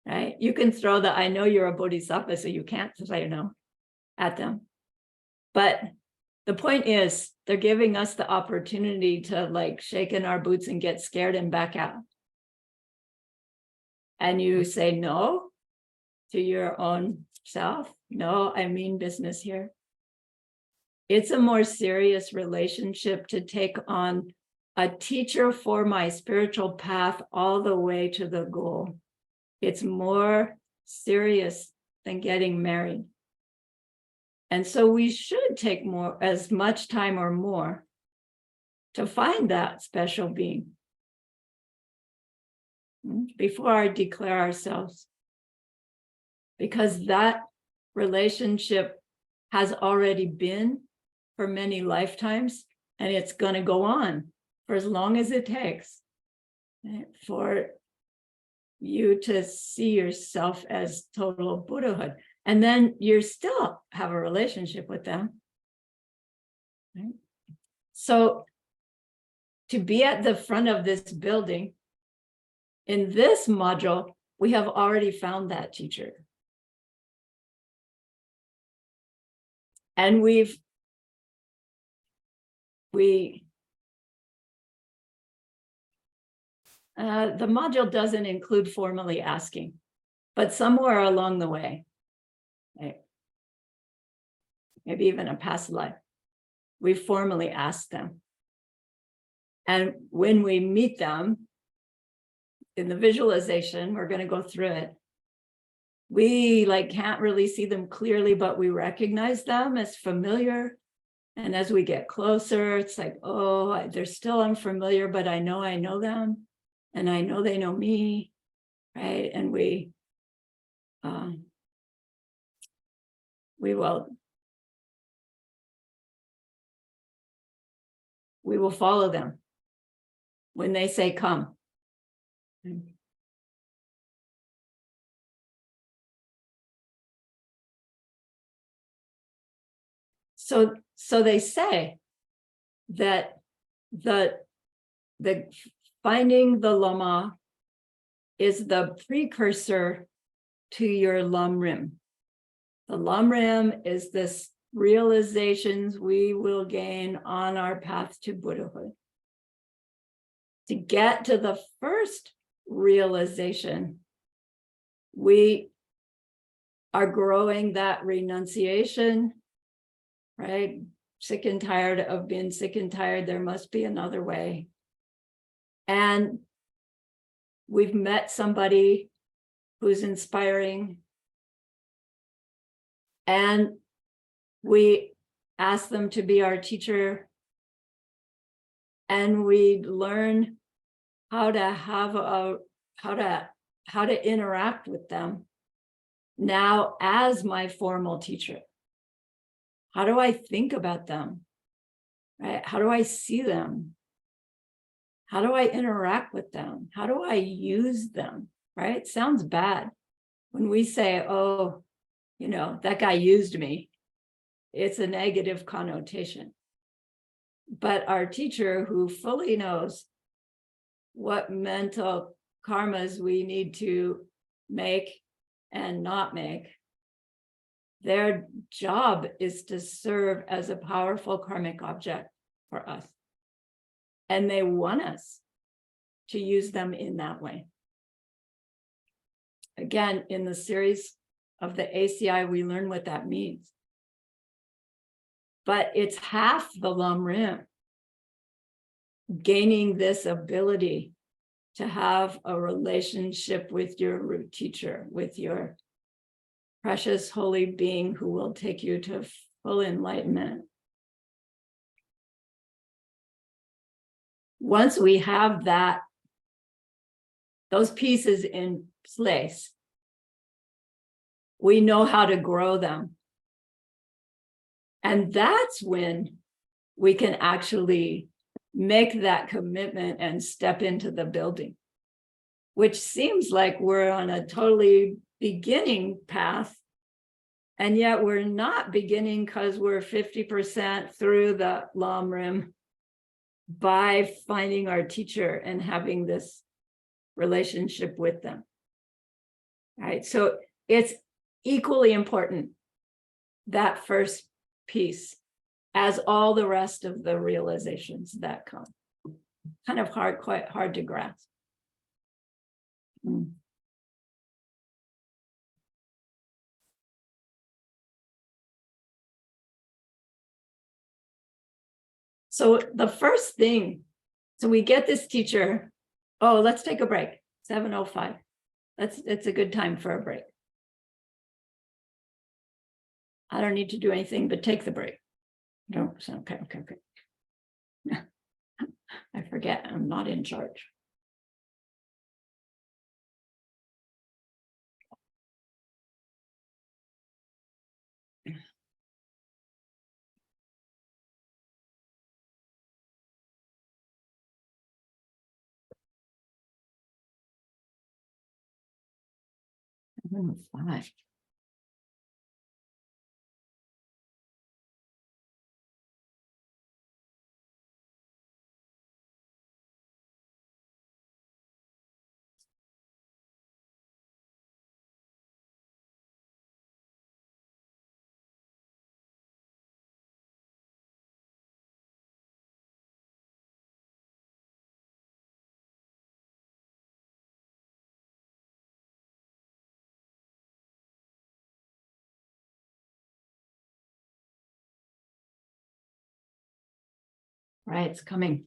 Right? You can throw the, I know you're a bodhisattva, so you can't say no at them. But the point is, they're giving us the opportunity to shake in our boots and get scared and back out. And you say no to your own self, no, I mean business here. It's a more serious relationship to take on a teacher for my spiritual path all the way to the goal. It's more serious than getting married. And so we should take as much time or more to find that special being before I declare ourselves. Because that relationship has already been for many lifetimes, and it's going to go on for as long as it takes for you to see yourself as total Buddhahood. And then you still have a relationship with them. Right? So to be at the front of this building, in this module, we have already found that teacher. And the module doesn't include formally asking, but somewhere along the way, right? Maybe even a past life, we formally asked them. And when we meet them in the visualization, we're going to go through it. We can't really see them clearly, but we recognize them as familiar. And as we get closer, it's like, oh, they're still unfamiliar, but I know them. And I know they know me, right? And we will follow them when they say come. So they say that the finding the Lama is the precursor to your Lamrim. The Lamrim is this realizations we will gain on our path to Buddhahood. To get to the first realization, we are growing that renunciation, right? Sick and tired of being sick and tired. There must be another way. And we've met somebody who's inspiring. And we ask them to be our teacher. And we learn how to interact with them now as my formal teacher. How do I think about them? Right? How do I see them? How do I interact with them? How do I use them? Right? It sounds bad when we say, oh, that guy used me. It's a negative connotation. But our teacher, who fully knows what mental karmas we need to make and not make, their job is to serve as a powerful karmic object for us. And they want us to use them in that way. Again, in the series of the ACI, we learn what that means. But it's half the Lamrim, gaining this ability to have a relationship with your root teacher, with your precious holy being who will take you to full enlightenment. Once we have those pieces in place, we know how to grow them. And that's when we can actually make that commitment and step into the building, which seems like we're on a totally beginning path. And yet we're not beginning because we're 50% through the Lamrim by finding our teacher and having this relationship with them. Right? So it's equally important, that first piece, as all the rest of the realizations that come. Kind of quite hard to grasp. So the first thing, so we get this teacher, oh, let's take a break, 7:05. It's a good time for a break. I don't need to do anything but take the break. No, so okay. I forget, I'm not in charge. Five. Right, it's coming.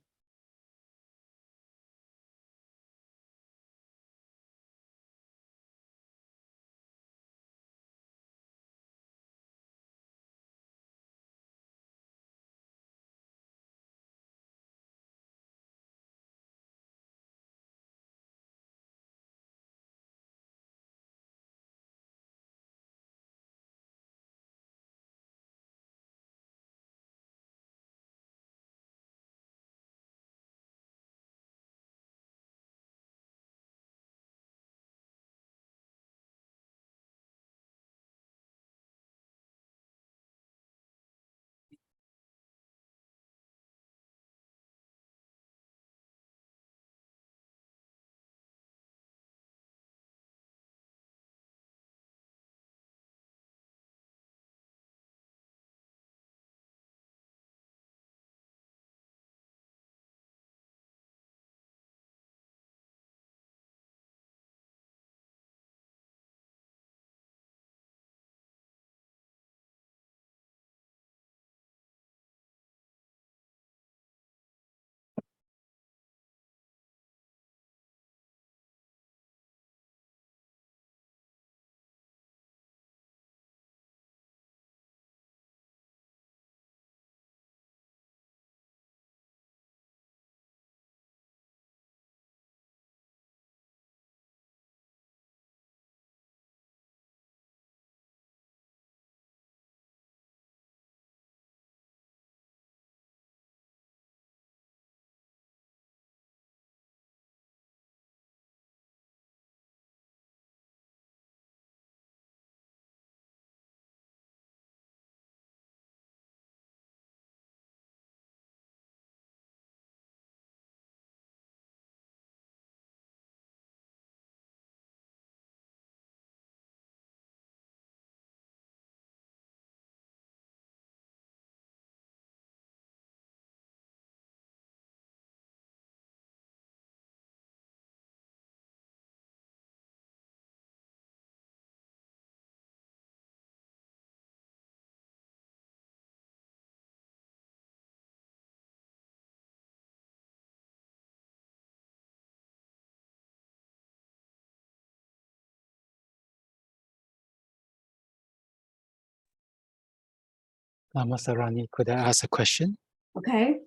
Sarahni, could I ask a question? Okay.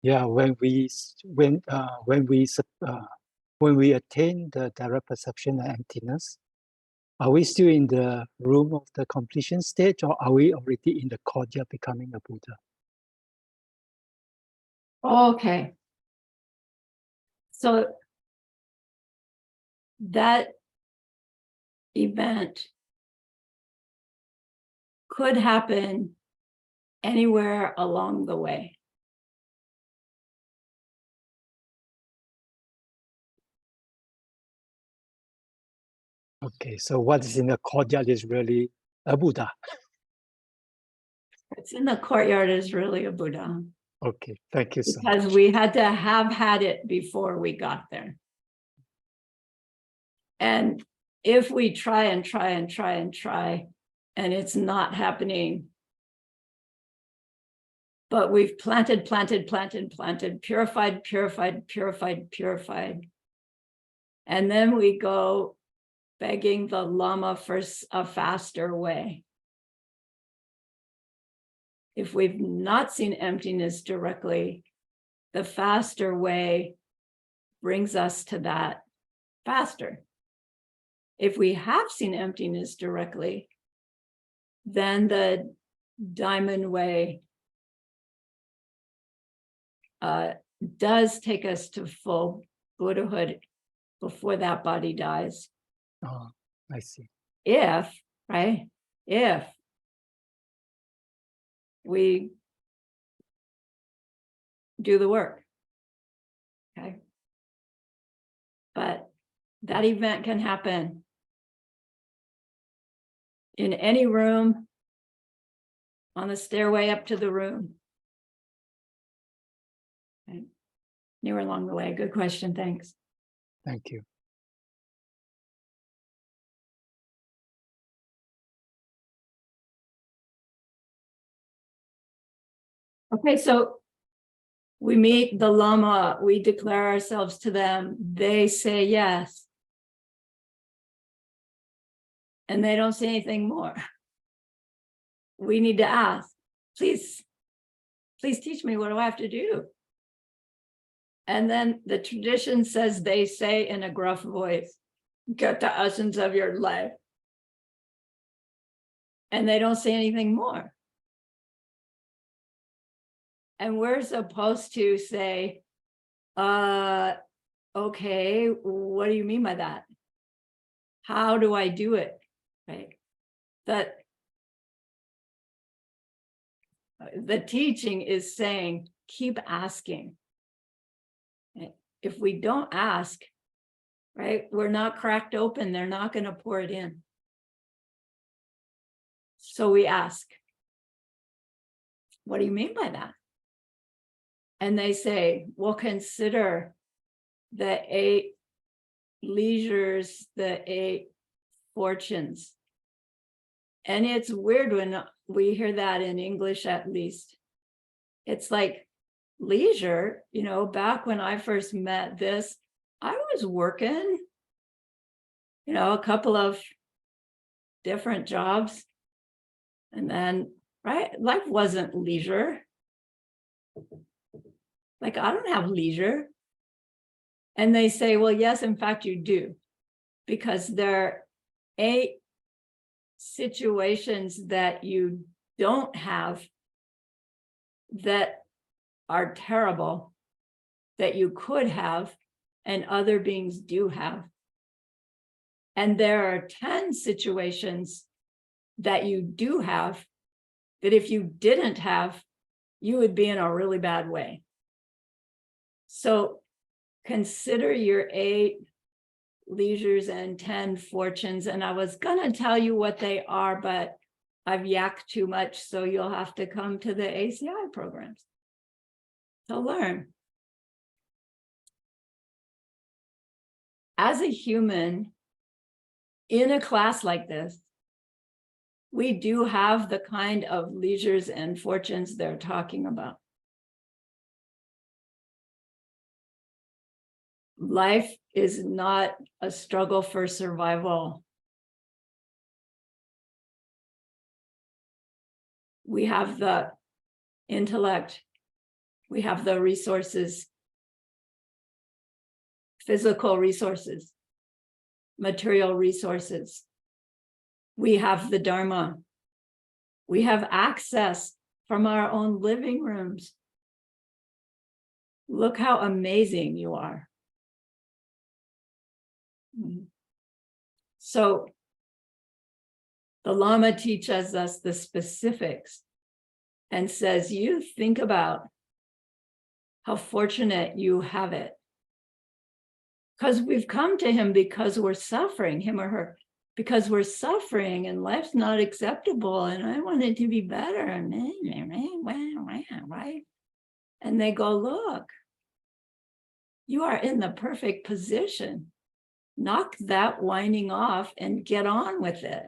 Yeah, when we attain the direct perception and emptiness, are we still in the room of the completion stage, or are we already in the courtyard becoming a Buddha? Okay. So that event could happen anywhere along the way. Okay, so what is in the courtyard is really a Buddha. It's in the courtyard is really a Buddha. Okay, thank you so because much. we had to have had it before we got there. And if we try and it's not happening, But we've planted, purified. And then we go begging the Lama for a faster way. If we've not seen emptiness directly, the faster way brings us to that faster. If we have seen emptiness directly, then the diamond way does take us to full Buddhahood before that body dies. Oh, I see. If we do the work, okay? But that event can happen in any room, on the stairway up to the room. Okay. Anywhere along the way. Good question, thanks. Thank you. Okay, so we meet the Lama, we declare ourselves to them, they say yes. And they don't say anything more. We need to ask, please teach me, what do I have to do? And then the tradition says they say in a gruff voice, get the essence of your life. And they don't say anything more. And we're supposed to say, okay, what do you mean by that? How do I do it? Right? That the teaching is saying, keep asking. If we don't ask, right, we're not cracked open, they're not going to pour it in. So we ask, what do you mean by that? And they say, well, consider the 8 leisures, the 8 fortunes. And it's weird when we hear that in English, at least. It's like leisure, you know, back when I first met this, I was working, you know, a couple of different jobs. And then, right, life wasn't leisure. Like, I don't have leisure. And they say, well, yes, in fact, you do. Because there are 8 situations that you don't have that are terrible, that you could have, and other beings do have. And there are 10 situations that you do have that if you didn't have, you would be in a really bad way. So consider your 8 leisures and 10 fortunes. And I was going to tell you what they are, but I've yacked too much. So you'll have to come to the ACI programs to learn. As a human, in a class like this, we do have the kind of leisures and fortunes they're talking about. Life is not a struggle for survival. We have the intellect, we have the resources, physical resources, material resources. We have the Dharma. We have access from our own living rooms. Look how amazing you are. So the Lama teaches us the specifics and says, you think about how fortunate you have it. Because we've come to him because we're suffering, him or her, because we're suffering and life's not acceptable and I want it to be better. Right? And they go, look, you are in the perfect position. Knock that whining off and get on with it,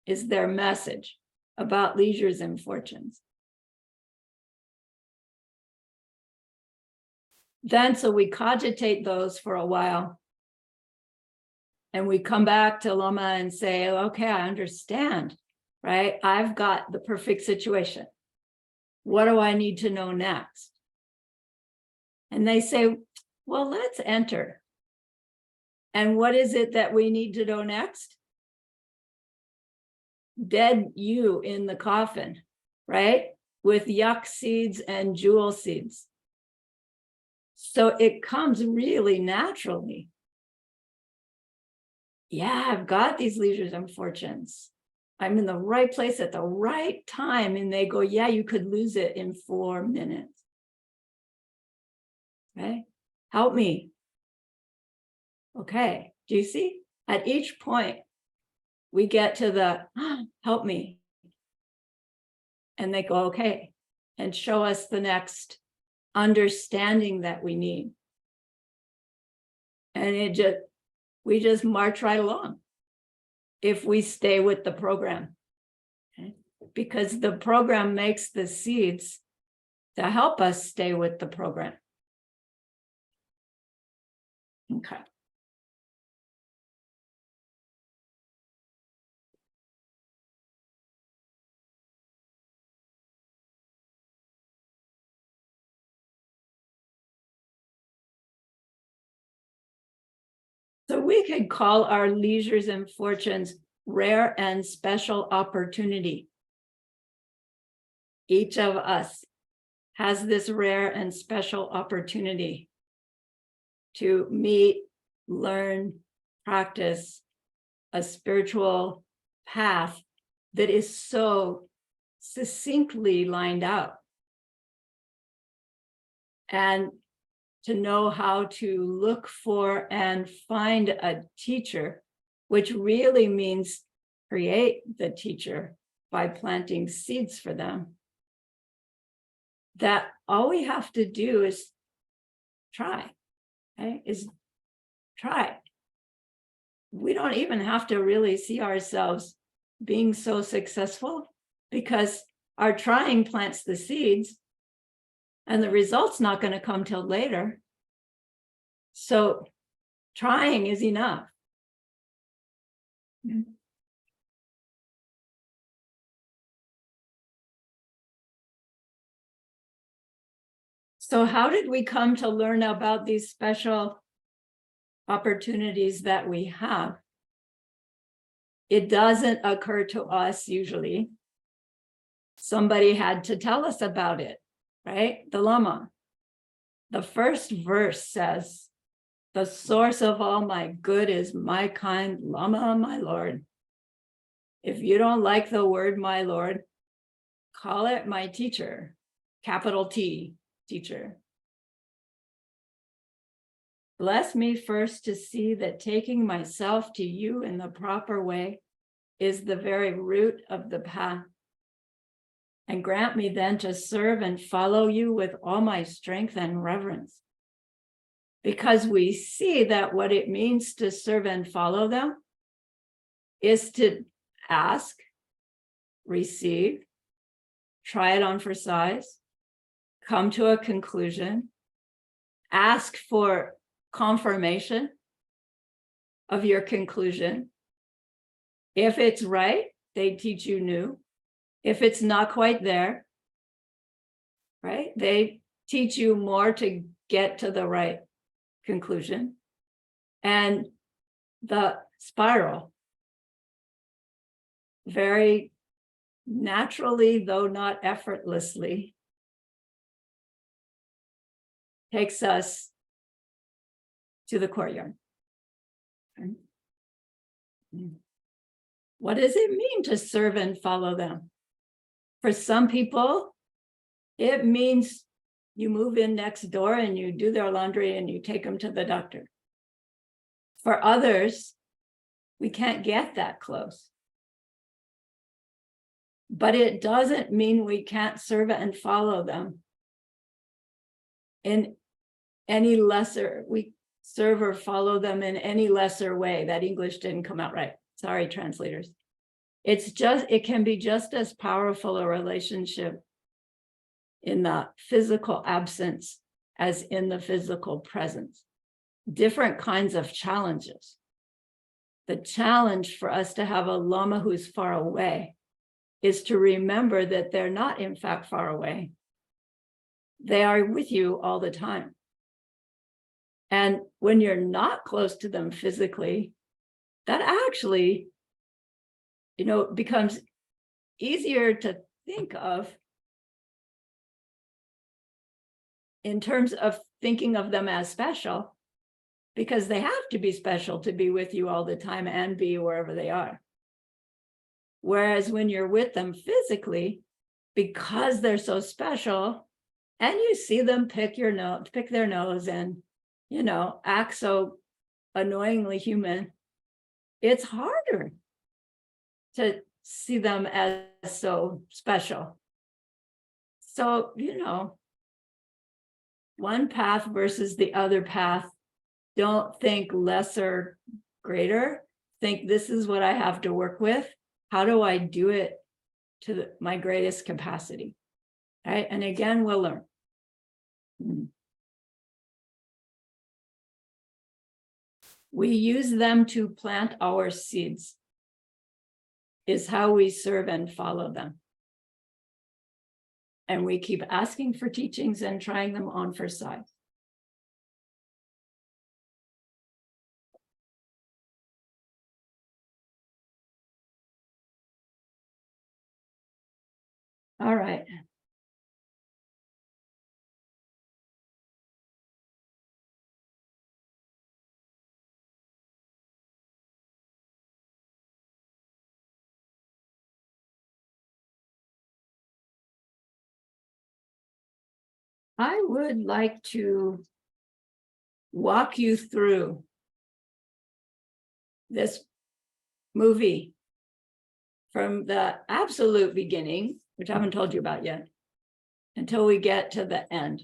is their message about leisures and fortunes. Then, so we cogitate those for a while. And we come back to Lama and say, okay, I understand, right? I've got the perfect situation. What do I need to know next? And they say, well, let's enter. And what is it that we need to know next? Dead you in the coffin, right? With yuck seeds and jewel seeds. So it comes really naturally. Yeah, I've got these leisures and fortunes. I'm in the right place at the right time. And they go, yeah, you could lose it in 4 minutes. Okay, help me. Okay, do you see? At each point, we get to the, help me. And they go, okay, and show us the next understanding that we need. And we just march right along if we stay with the program. Okay? Because the program makes the seeds to help us stay with the program. Okay. So we could call our leisures and fortunes rare and special opportunity. Each of us has this rare and special opportunity to meet, learn, practice a spiritual path that is so succinctly lined out. And to know how to look for and find a teacher, which really means create the teacher by planting seeds for them. That all we have to do is try, okay? Is try. We don't even have to really see ourselves being so successful because our trying plants the seeds and the result's not going to come till later. So trying is enough. So how did we come to learn about these special opportunities that we have? It doesn't occur to us usually. Somebody had to tell us about it, right? The Lama. The first verse says, the source of all my good is my kind Lama, my Lord. If you don't like the word, my Lord, call it my teacher, capital T, teacher. Bless me first to see that taking myself to you in the proper way is the very root of the path. And grant me then to serve and follow you with all my strength and reverence. Because we see that what it means to serve and follow them is to ask, receive, try it on for size, come to a conclusion, ask for confirmation of your conclusion. If it's right, they teach you new. If it's not quite there, right, they teach you more to get to the right conclusion. And the spiral, very naturally, though not effortlessly, takes us to the courtyard. Okay. What does it mean to serve and follow them? For some people, it means you move in next door and you do their laundry and you take them to the doctor. For others, we can't get that close. But it doesn't mean we can't serve and follow them in any lesser, we serve or follow them in any lesser way. That English didn't come out right. Sorry, translators. It can be just as powerful a relationship in the physical absence as in the physical presence. Different kinds of challenges. The challenge for us to have a Lama who's far away is to remember that they're not in fact far away. They are with you all the time. And when you're not close to them physically, that actually, becomes easier to think of in terms of thinking of them as special, because they have to be special to be with you all the time and be wherever they are. Whereas when you're with them physically, because they're so special, and you see them pick their nose and, act so annoyingly human, it's harder to see them as so special. So, one path versus the other path, don't think lesser, greater. Think this is what I have to work with. How do I do it to my greatest capacity? Right? And again, we'll learn. We use them to plant our seeds, is how we serve and follow them. And we keep asking for teachings and trying them on for size. All right. I would like to walk you through this movie from the absolute beginning, which I haven't told you about yet, until we get to the end.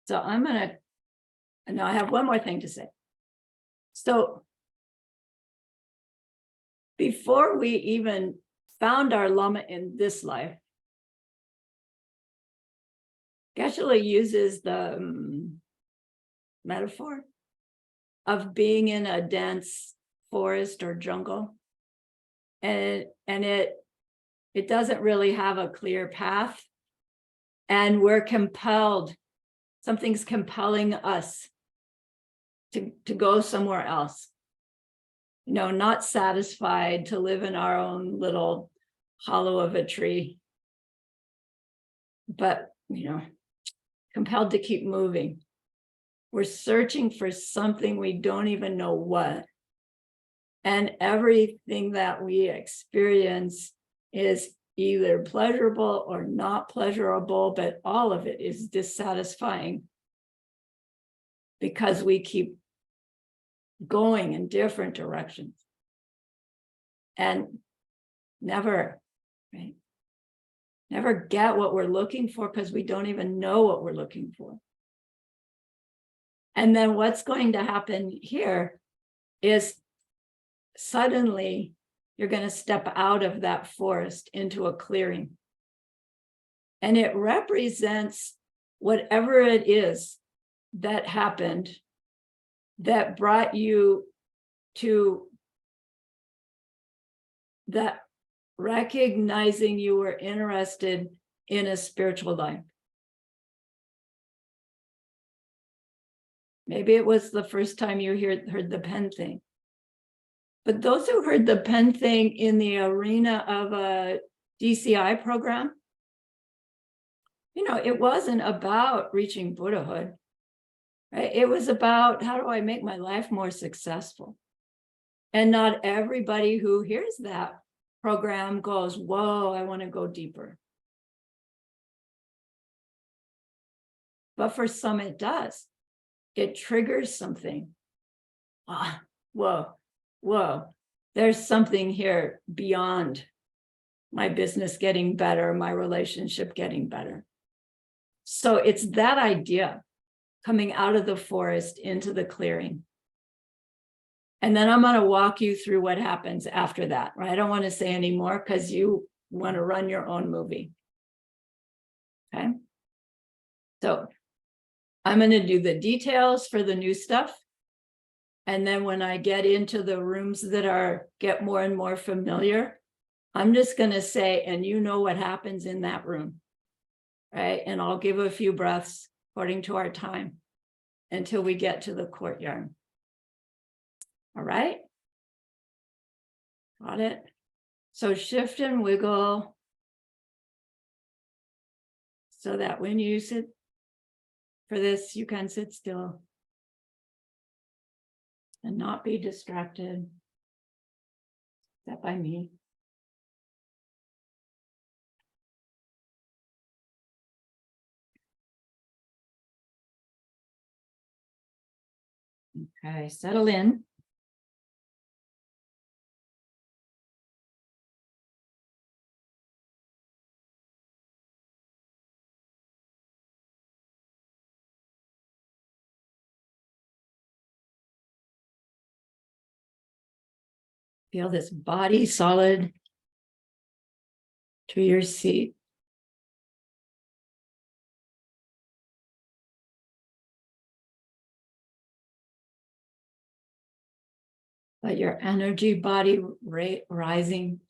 So I have one more thing to say. So before we even found our Lama in this life, Geshe-la uses the metaphor of being in a dense forest or jungle. And it doesn't really have a clear path. And we're compelled, something's compelling us to go somewhere else. Not satisfied to live in our own little hollow of a tree, but, compelled to keep moving. We're searching for something we don't even know what. And everything that we experience is either pleasurable or not pleasurable, but all of it is dissatisfying because we keep going in different directions and never get what we're looking for because we don't even know what we're looking for. And then what's going to happen here is suddenly you're going to step out of that forest into a clearing. And it represents whatever it is that happened that brought you to that recognizing you were interested in a spiritual life. Maybe it was the first time you heard the pen thing. But those who heard the pen thing in the arena of a DCI program, it wasn't about reaching Buddhahood, right? It was about, how do I make my life more successful? And not everybody who hears that program goes, whoa, I want to go deeper. But for some, it does. It triggers something. Whoa, there's something here beyond my business getting better, my relationship getting better. So it's that idea coming out of the forest into the clearing. And then I'm going to walk you through what happens after that, right? I don't want to say any more because you want to run your own movie. Okay. So I'm going to do the details for the new stuff. And then when I get into the rooms that get more and more familiar, I'm just going to say, and you know what happens in that room, right? And I'll give a few breaths according to our time until we get to the courtyard. All right. Got it. So shift and wiggle so that when you sit for this, you can sit still and not be distracted, except by me. Okay, settle in. Feel this body solid to your seat. Let your energy body rising,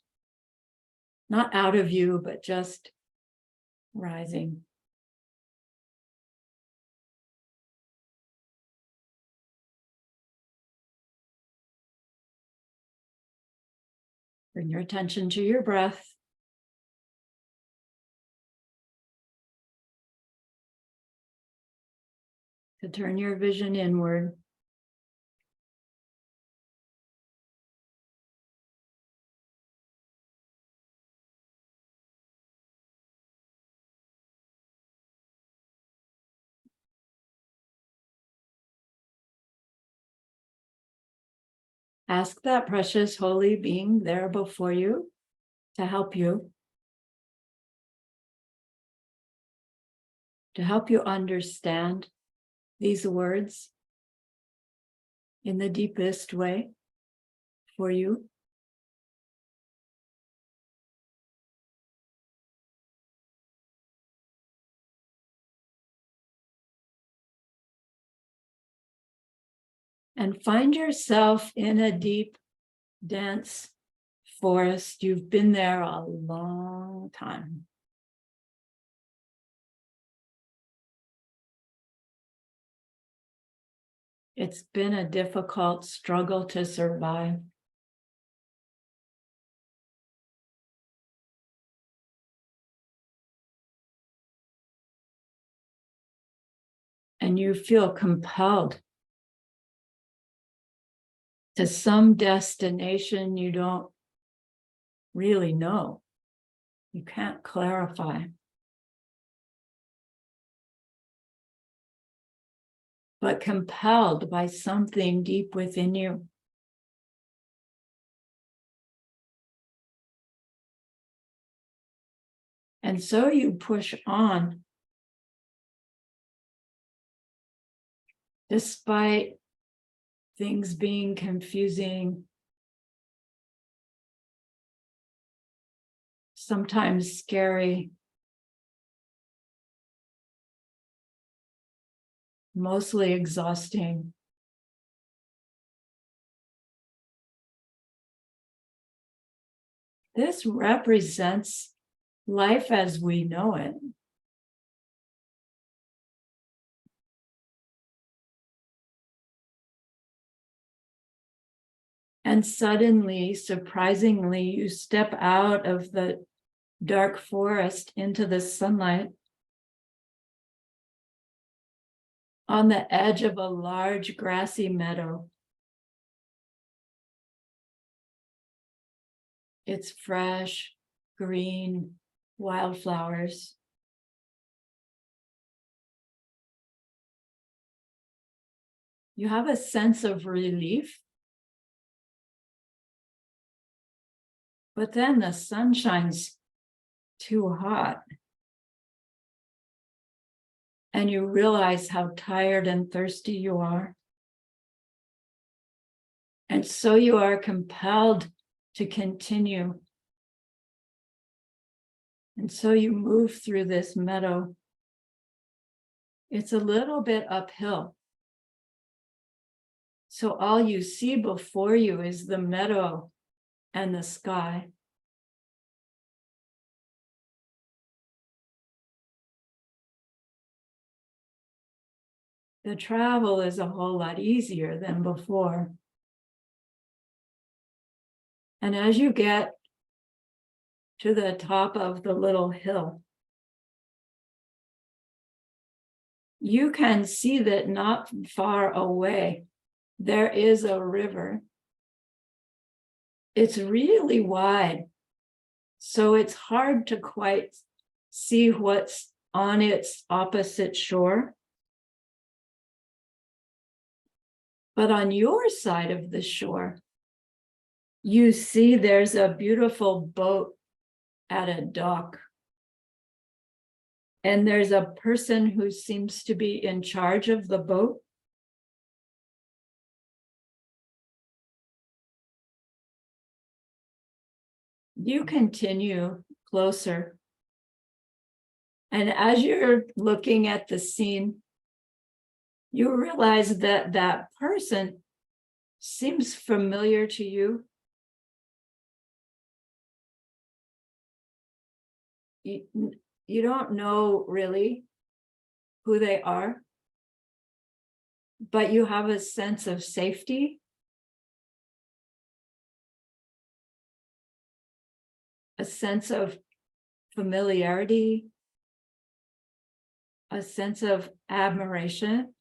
not out of you, but just rising. Bring your attention to your breath. To turn your vision inward. Ask that precious holy being there before you to help you. To help you understand these words in the deepest way for you. And find yourself in a deep, dense forest. You've been there a long time. It's been a difficult struggle to survive. And you feel compelled to some destination you don't really know. You can't clarify. But compelled by something deep within you. And so you push on despite things being confusing, sometimes scary, mostly exhausting. This represents life as we know it. And suddenly, surprisingly, you step out of the dark forest into the sunlight on the edge of a large grassy meadow. It's fresh, green, wildflowers. You have a sense of relief. But then the sun shines too hot. And you realize how tired and thirsty you are. And so you are compelled to continue. And so you move through this meadow it's a little bit uphill. So all you see before you is the meadow and the sky. The travel is a whole lot easier than before. And as you get to the top of the little hill, you can see that not far away, there is a river. It's really wide, so it's hard to quite see what's on its opposite shore. But on your side of the shore, you see there's a beautiful boat at a dock. And there's a person who seems to be in charge of the boat. You continue closer. And as you're looking at the scene, you realize that that person seems familiar to you. You don't know really who they are, but you have a sense of safety, a sense of familiarity, a sense of admiration.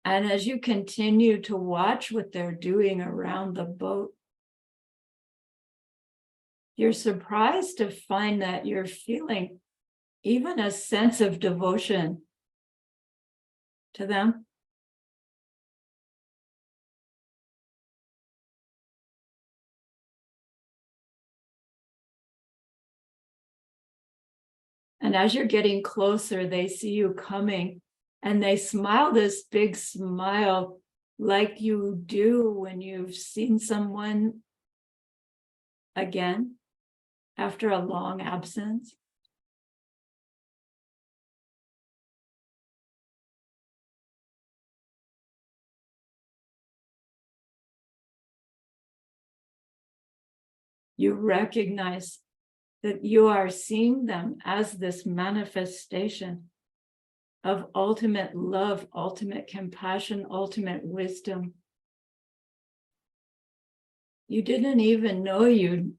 And as you continue to watch what they're doing around the boat, you're surprised to find that you're feeling even a sense of devotion to them. And as you're getting closer, they see you coming and they smile this big smile like you do when you've seen someone again after a long absence. You recognize that you are seeing them as this manifestation of ultimate love, ultimate compassion, ultimate wisdom. You didn't even know you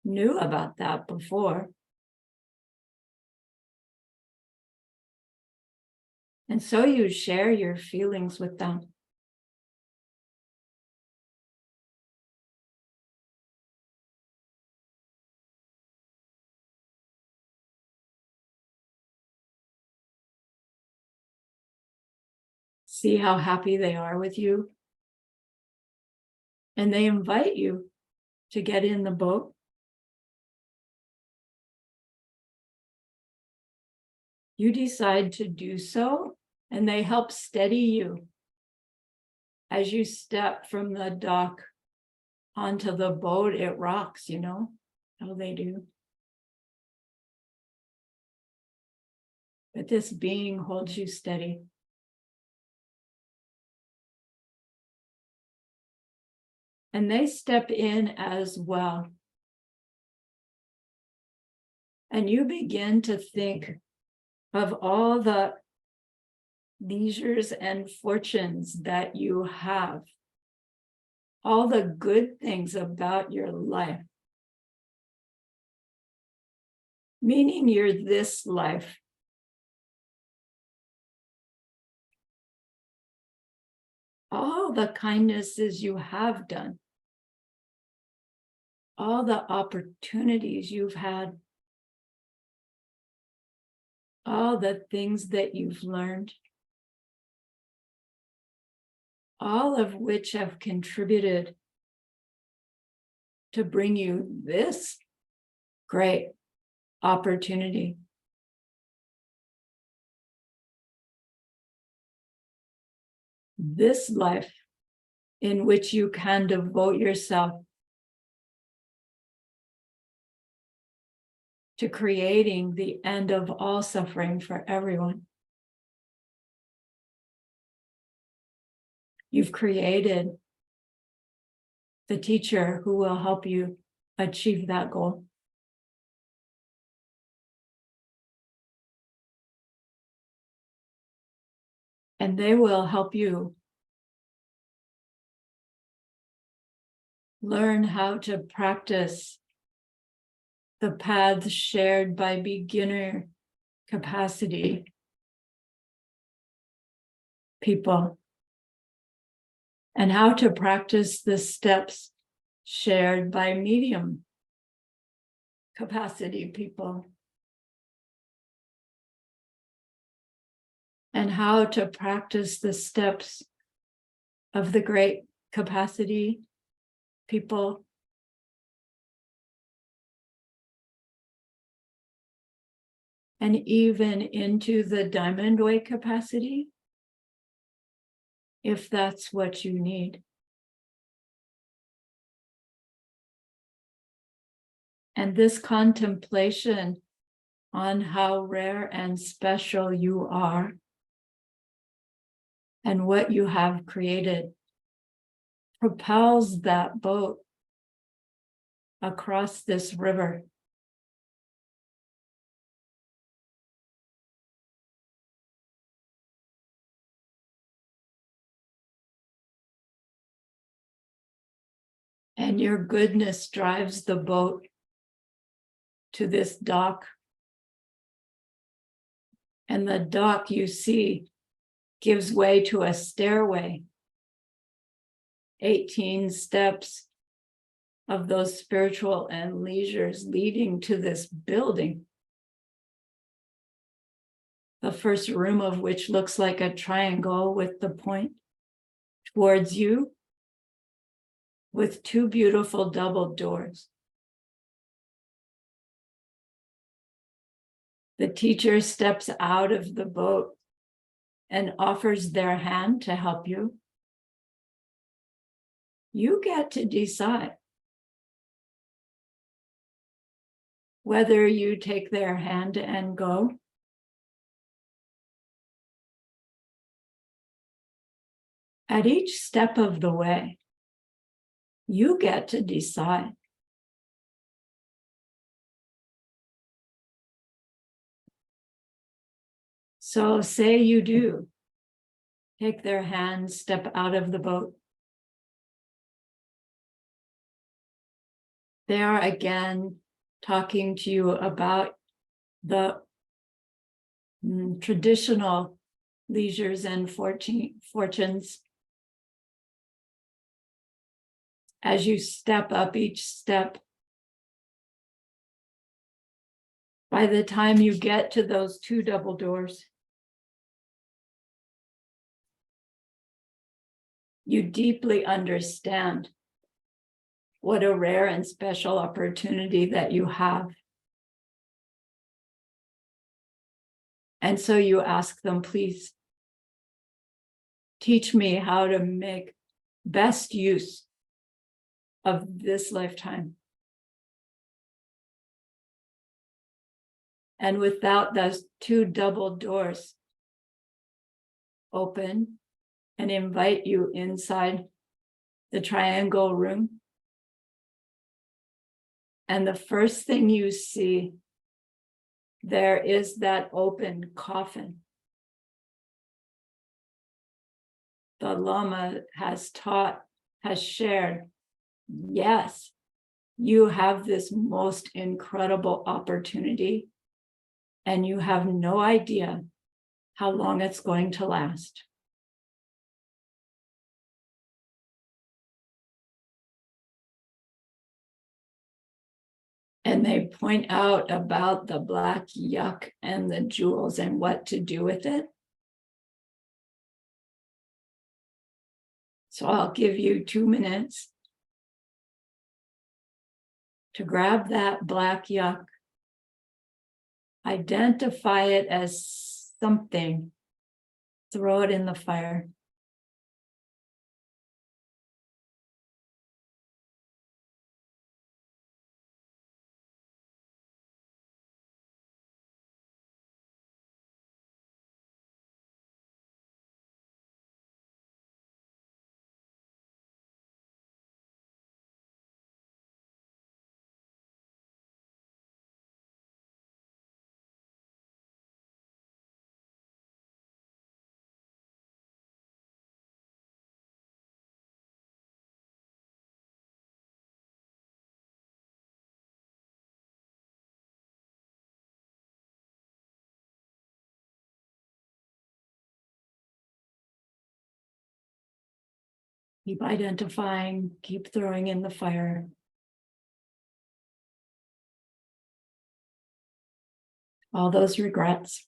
knew about that before. And so you share your feelings with them. See how happy they are with you. And they invite you to get in the boat. You decide to do so, and they help steady you as you step from the dock onto the boat. It rocks, you know how they do. But this being holds you steady. And they step in as well. And you begin to think of all the leisures and fortunes that you have, all the good things about your life, meaning you're this life. All the kindnesses you have done, all the opportunities you've had, all the things that you've learned, all of which have contributed to bring you this great opportunity. This life in which you can devote yourself to creating the end of all suffering for everyone. You've created the teacher who will help you achieve that goal. And they will help you learn how to practice the paths shared by beginner capacity people, and how to practice the steps shared by medium capacity people, and how to practice the steps of the great capacity people, and even into the diamond way capacity, if that's what you need. And this contemplation on how rare and special you are and what you have created propels that boat across this river. And your goodness drives the boat to this dock. And the dock you see gives way to a stairway. 18 steps of those spiritual and leisures leading to this building. The first room of which looks like a triangle with the point towards you, with two beautiful double doors. The teacher steps out of the boat and offers their hand to help you. You get to decide whether you take their hand and go, at each step of the way. You get to decide. So say you do take their hand, step out of the boat. They are again talking to you about the traditional leisures and fortunes. As you step up each step, by the time you get to those two double doors, you deeply understand what a rare and special opportunity that you have. And so you ask them, please, teach me how to make best use of this lifetime. And without those two double doors open and invite you inside the triangle room. And the first thing you see, there is that open coffin. The Lama has shared, yes, you have this most incredible opportunity, and you have no idea how long it's going to last. And they point out about the black yuck and the jewels and what to do with it. So I'll give you 2 minutes to grab that black yuck, identify it as something, throw it in the fire. Keep identifying, keep throwing in the fire. All those regrets.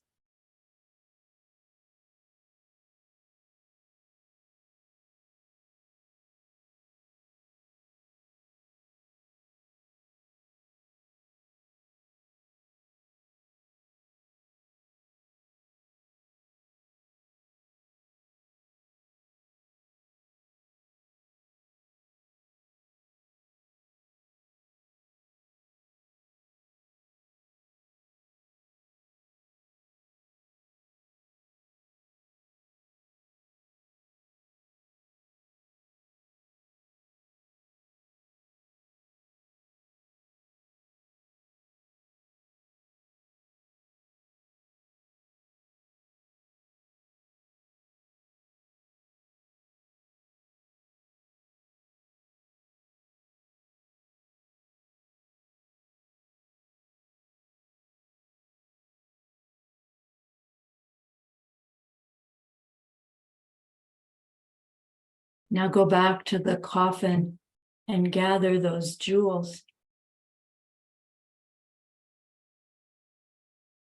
Now go back to the coffin and gather those jewels.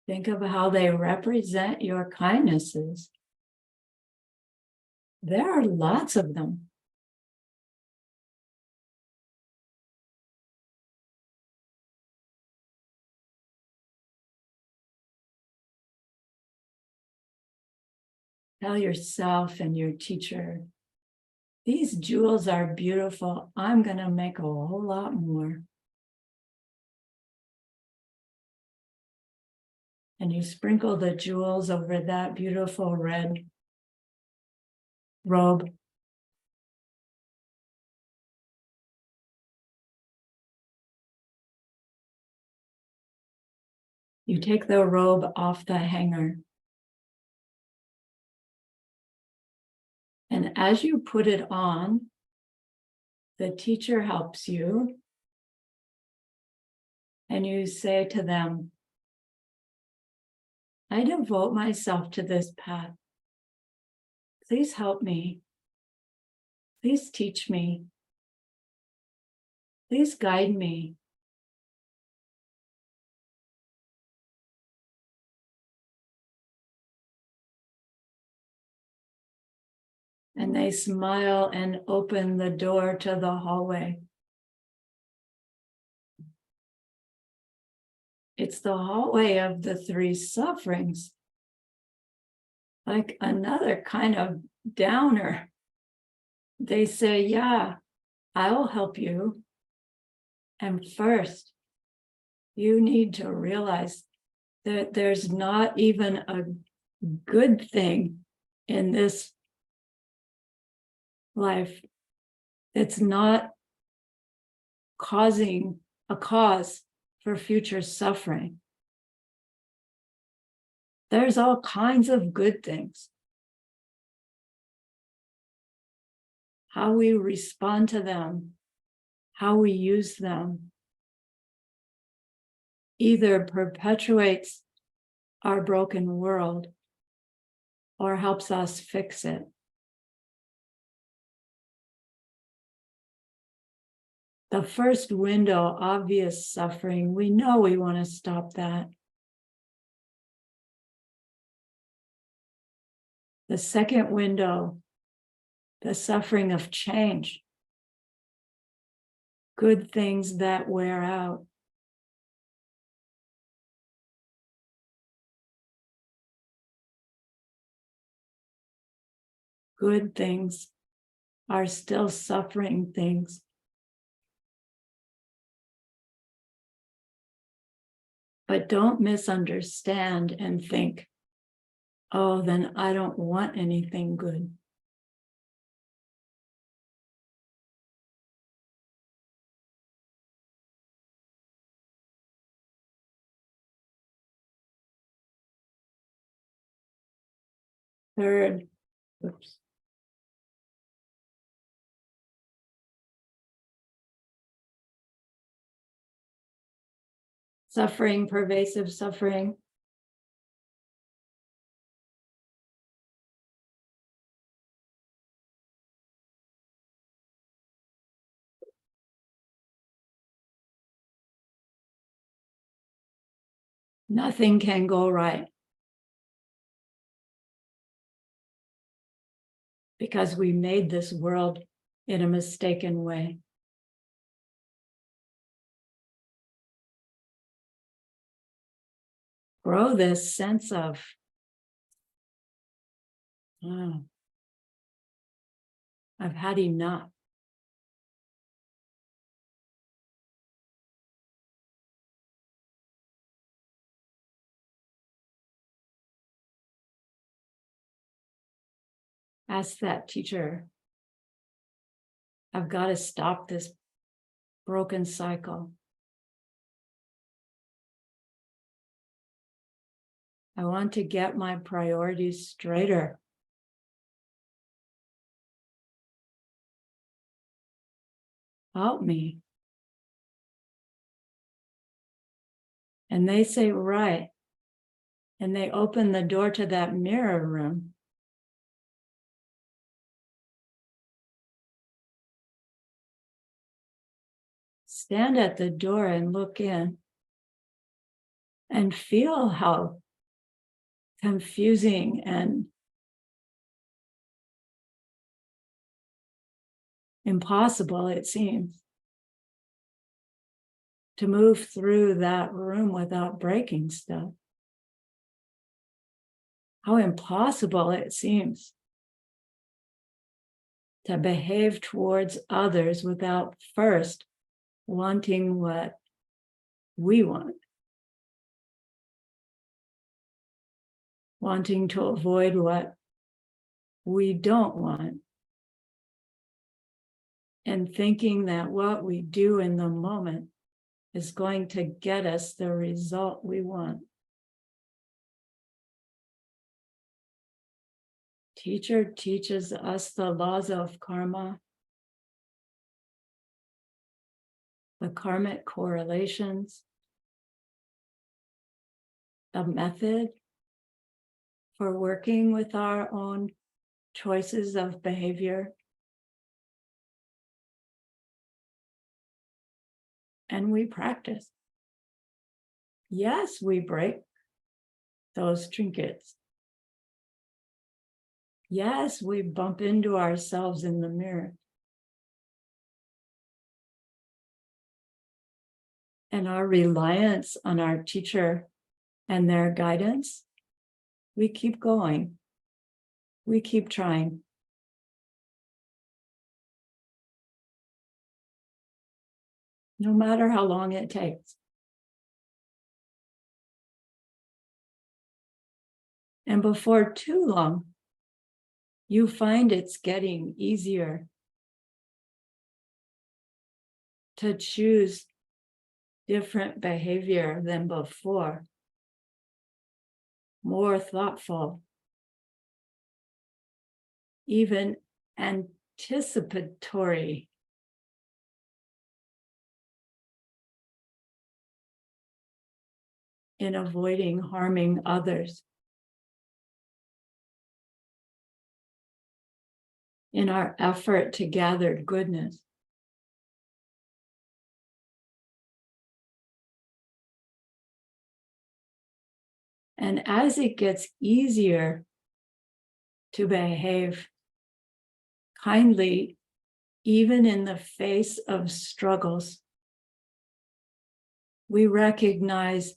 Think of how they represent your kindnesses. There are lots of them. Tell yourself and your teacher, these jewels are beautiful. I'm going to make a whole lot more. And you sprinkle the jewels over that beautiful red robe. You take the robe off the hanger. And as you put it on, the teacher helps you. And you say to them, I devote myself to this path. Please help me. Please teach me. Please guide me. And they smile and open the door to the hallway. It's the hallway of the three sufferings. Like another kind of downer. They say, yeah, I'll help you. And first, you need to realize that there's not even a good thing in this life. It's not causing a cause for future suffering. There's all kinds of good things. How we respond to them, how we use them, either perpetuates our broken world or helps us fix it. The first window, obvious suffering, we know we want to stop that. The second window, the suffering of change, good things that wear out. Good things are still suffering things. But don't misunderstand and think, oh, then I don't want anything good. Third, oops. Suffering, pervasive suffering. Nothing can go right. Because we made this world in a mistaken way. Grow this sense of, oh, I've had enough. Ask that teacher, I've got to stop this broken cycle. I want to get my priorities straighter. Help me. And they say, right. And they open the door to that mirror room. Stand at the door and look in and feel how confusing and impossible it seems to move through that room without breaking stuff. How impossible it seems to behave towards others without first wanting what we want, wanting to avoid what we don't want, and thinking that what we do in the moment is going to get us the result we want. Teacher teaches us the laws of karma, the karmic correlations, a method for working with our own choices of behavior. And we practice. Yes, we break those trinkets. Yes, we bump into ourselves in the mirror. And our reliance on our teacher and their guidance, we keep going. We keep trying. No matter how long it takes. And before too long, you find it's getting easier to choose different behavior than before, more thoughtful, even anticipatory. In avoiding harming others. In our effort to gather goodness. And as it gets easier to behave kindly, even in the face of struggles, we recognize,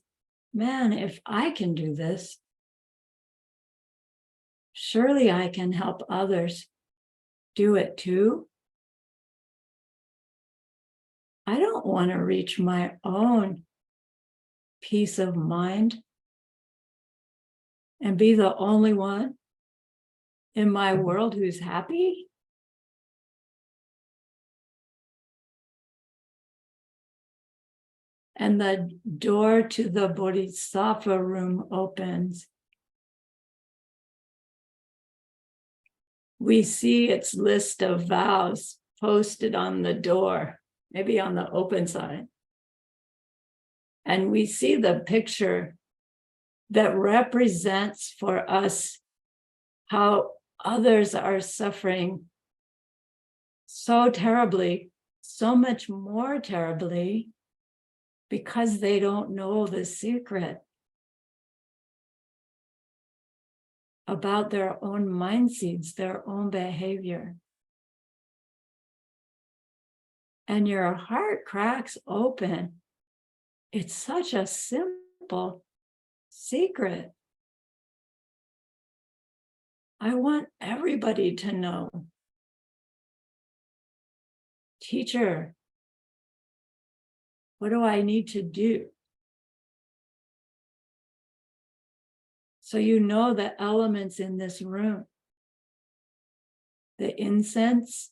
man, if I can do this, surely I can help others do it too. I don't want to reach my own peace of mind and be the only one in my world who's happy. And the door to the Bodhisattva room opens. We see its list of vows posted on the door, maybe on the open side. And we see the picture that represents for us how others are suffering so terribly, so much more terribly, because they don't know the secret about their own mind seeds, their own behavior. And your heart cracks open. It's such a simple secret. I want everybody to know. Teacher, what do I need to do? So you know the elements in this room. The incense,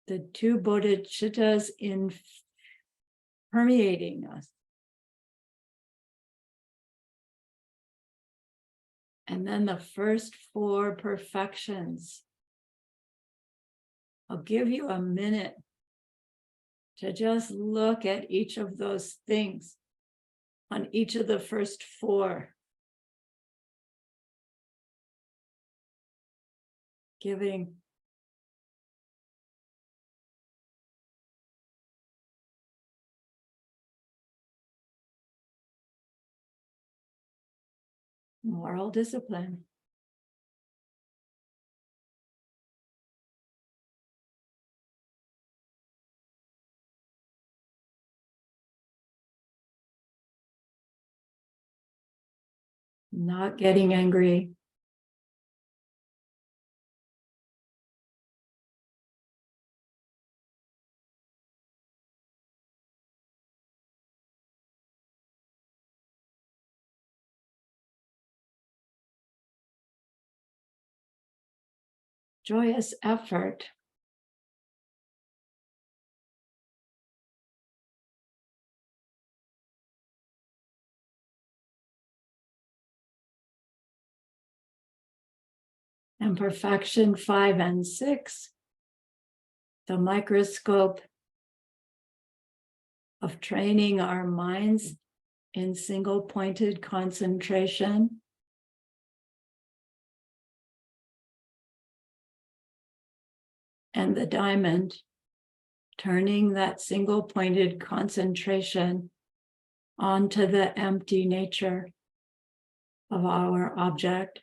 the two bodhicittas permeating us. And then the first four perfections. I'll give you a minute to just look at each of those things on each of the first four. Giving moral discipline. Not getting angry. Joyous effort. And perfection 5 and 6, the microscope of training our minds in single pointed concentration. And the diamond, turning that single pointed concentration onto the empty nature of our object.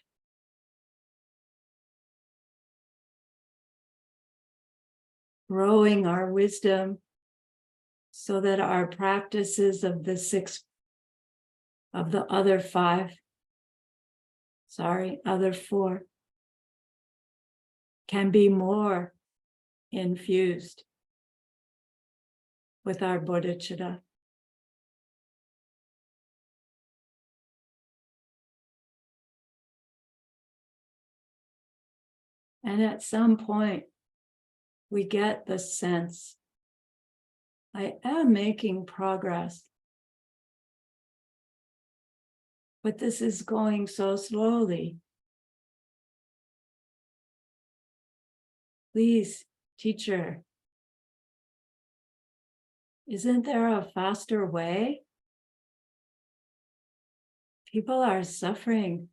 Growing our wisdom so that our practices of the other four can be more infused with our bodhicitta. And at some point, we get the sense, I am making progress, but this is going so slowly. Please, teacher, isn't there a faster way? People are suffering.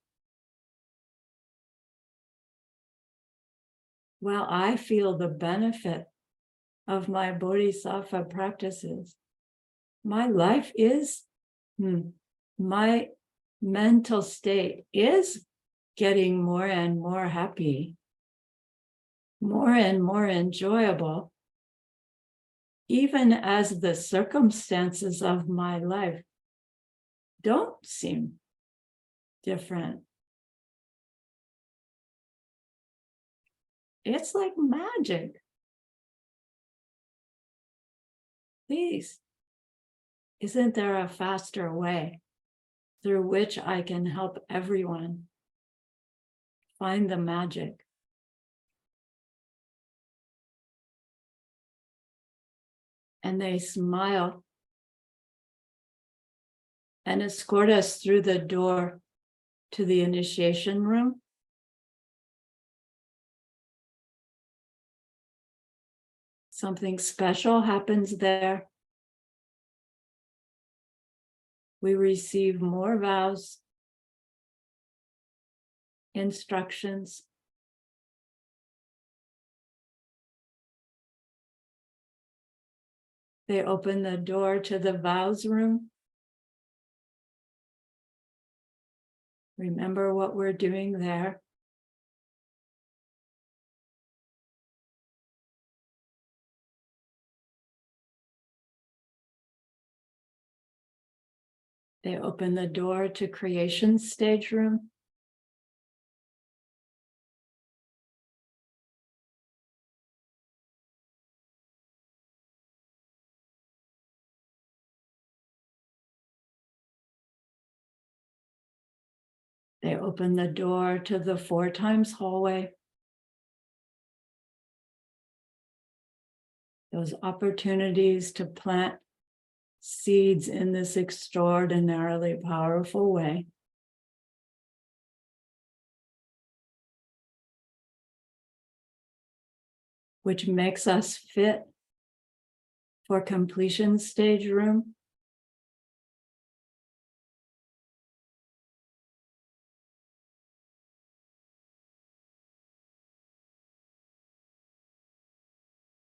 Well, I feel the benefit of my bodhisattva practices. My life is, my mental state is getting more and more happy, more and more enjoyable, even as the circumstances of my life don't seem different. It's like magic. Please, isn't there a faster way through which I can help everyone find the magic? And they smile and escort us through the door to the initiation room. Something special happens there. We receive more vows, instructions. They open the door to the vows room. Remember what we're doing there. They open the door to creation stage room. They open the door to the 4 times hallway. Those opportunities to plant seeds in this extraordinarily powerful way. Which makes us fit for completion stage room.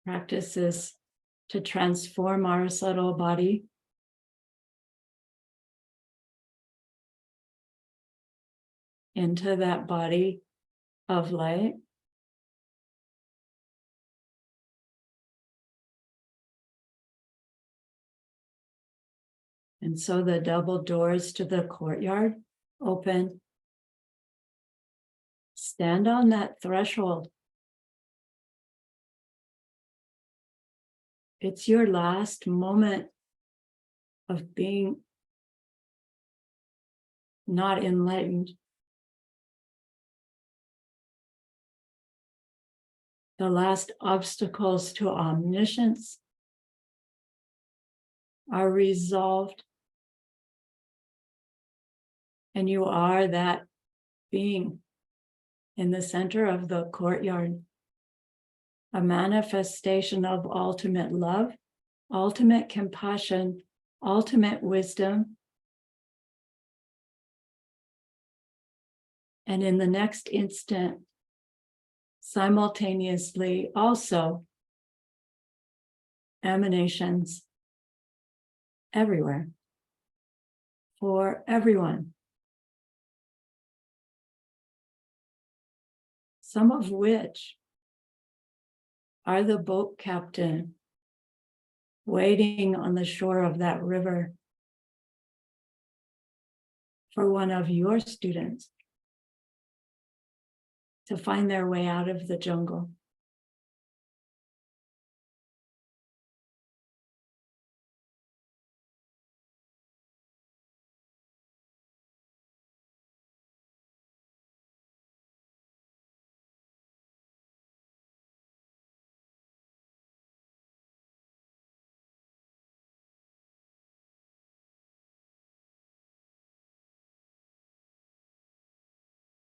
Practices to transform our subtle body into that body of light. And so the double doors to the courtyard open. Stand on that threshold. It's your last moment of being not enlightened. The last obstacles to omniscience are resolved. And you are that being in the center of the courtyard, a manifestation of ultimate love, ultimate compassion, ultimate wisdom. And in the next instant, simultaneously also emanations everywhere for everyone. Some of which are the boat captain waiting on the shore of that river for one of your students to find their way out of the jungle.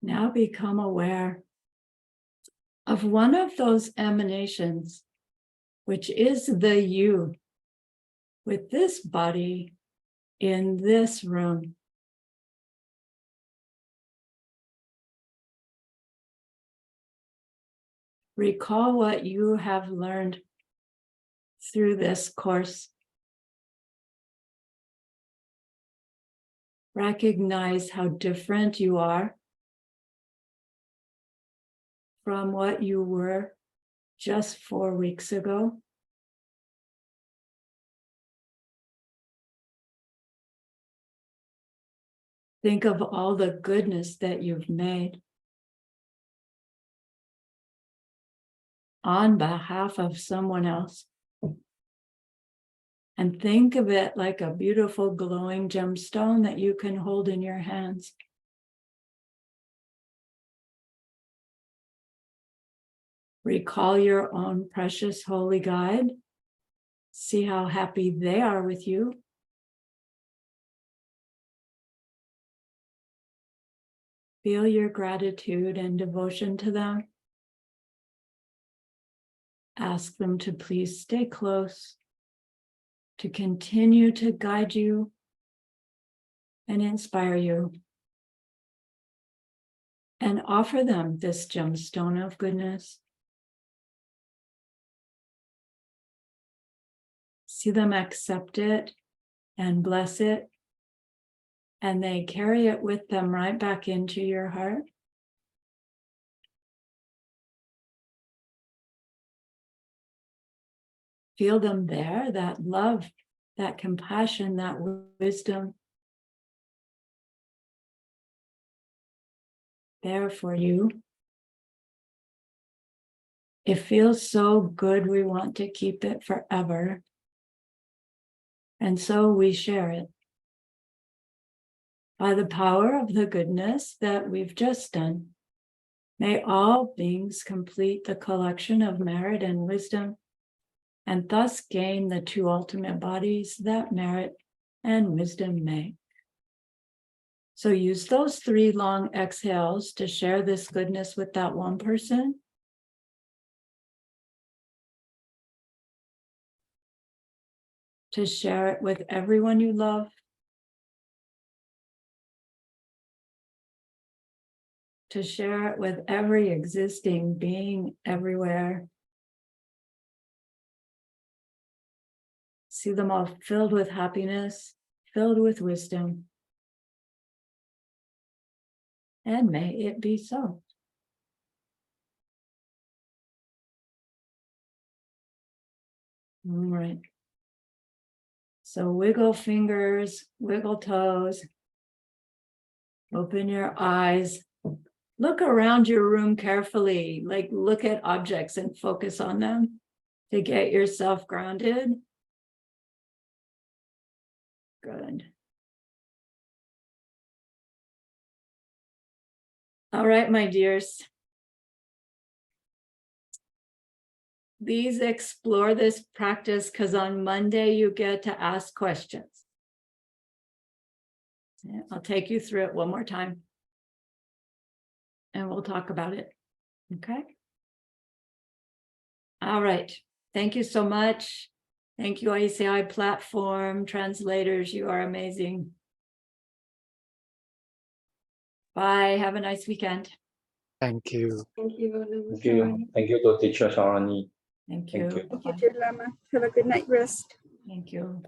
Now become aware of one of those emanations, which is the you, with this body in this room. Recall what you have learned through this course. Recognize how different you are from what you were just 4 weeks ago. Think of all the goodness that you've made on behalf of someone else. And think of it like a beautiful glowing gemstone that you can hold in your hands. Recall your own precious holy guide. See how happy they are with you. Feel your gratitude and devotion to them. Ask them to please stay close, to continue to guide you and inspire you. And offer them this gemstone of goodness. See them accept it and bless it and they carry it with them right back into your heart. Feel them there, that love, that compassion, that wisdom there for you. It feels so good. We want to keep it forever. And so we share it. By the power of the goodness that we've just done, may all beings complete the collection of merit and wisdom, and thus gain the two ultimate bodies that merit and wisdom make. So use those 3 long exhales to share this goodness with that one person. To share it with everyone you love. To share it with every existing being everywhere. See them all filled with happiness, filled with wisdom. And may it be so. All right. So wiggle fingers, wiggle toes. Open your eyes. Look around your room carefully, like look at objects and focus on them to get yourself grounded. Good. All right, my dears. Please explore this practice because on Monday you get to ask questions. I'll take you through it one more time. And we'll talk about it. Okay. All right. Thank you so much. Thank you, ICI platform, translators. You are amazing. Bye. Have a nice weekend. Thank you. Thank you. Thank you. Thank you to teacher Sarahni. Thank you. Thank you. Thank you, Lama. Have a good night rest. Thank you.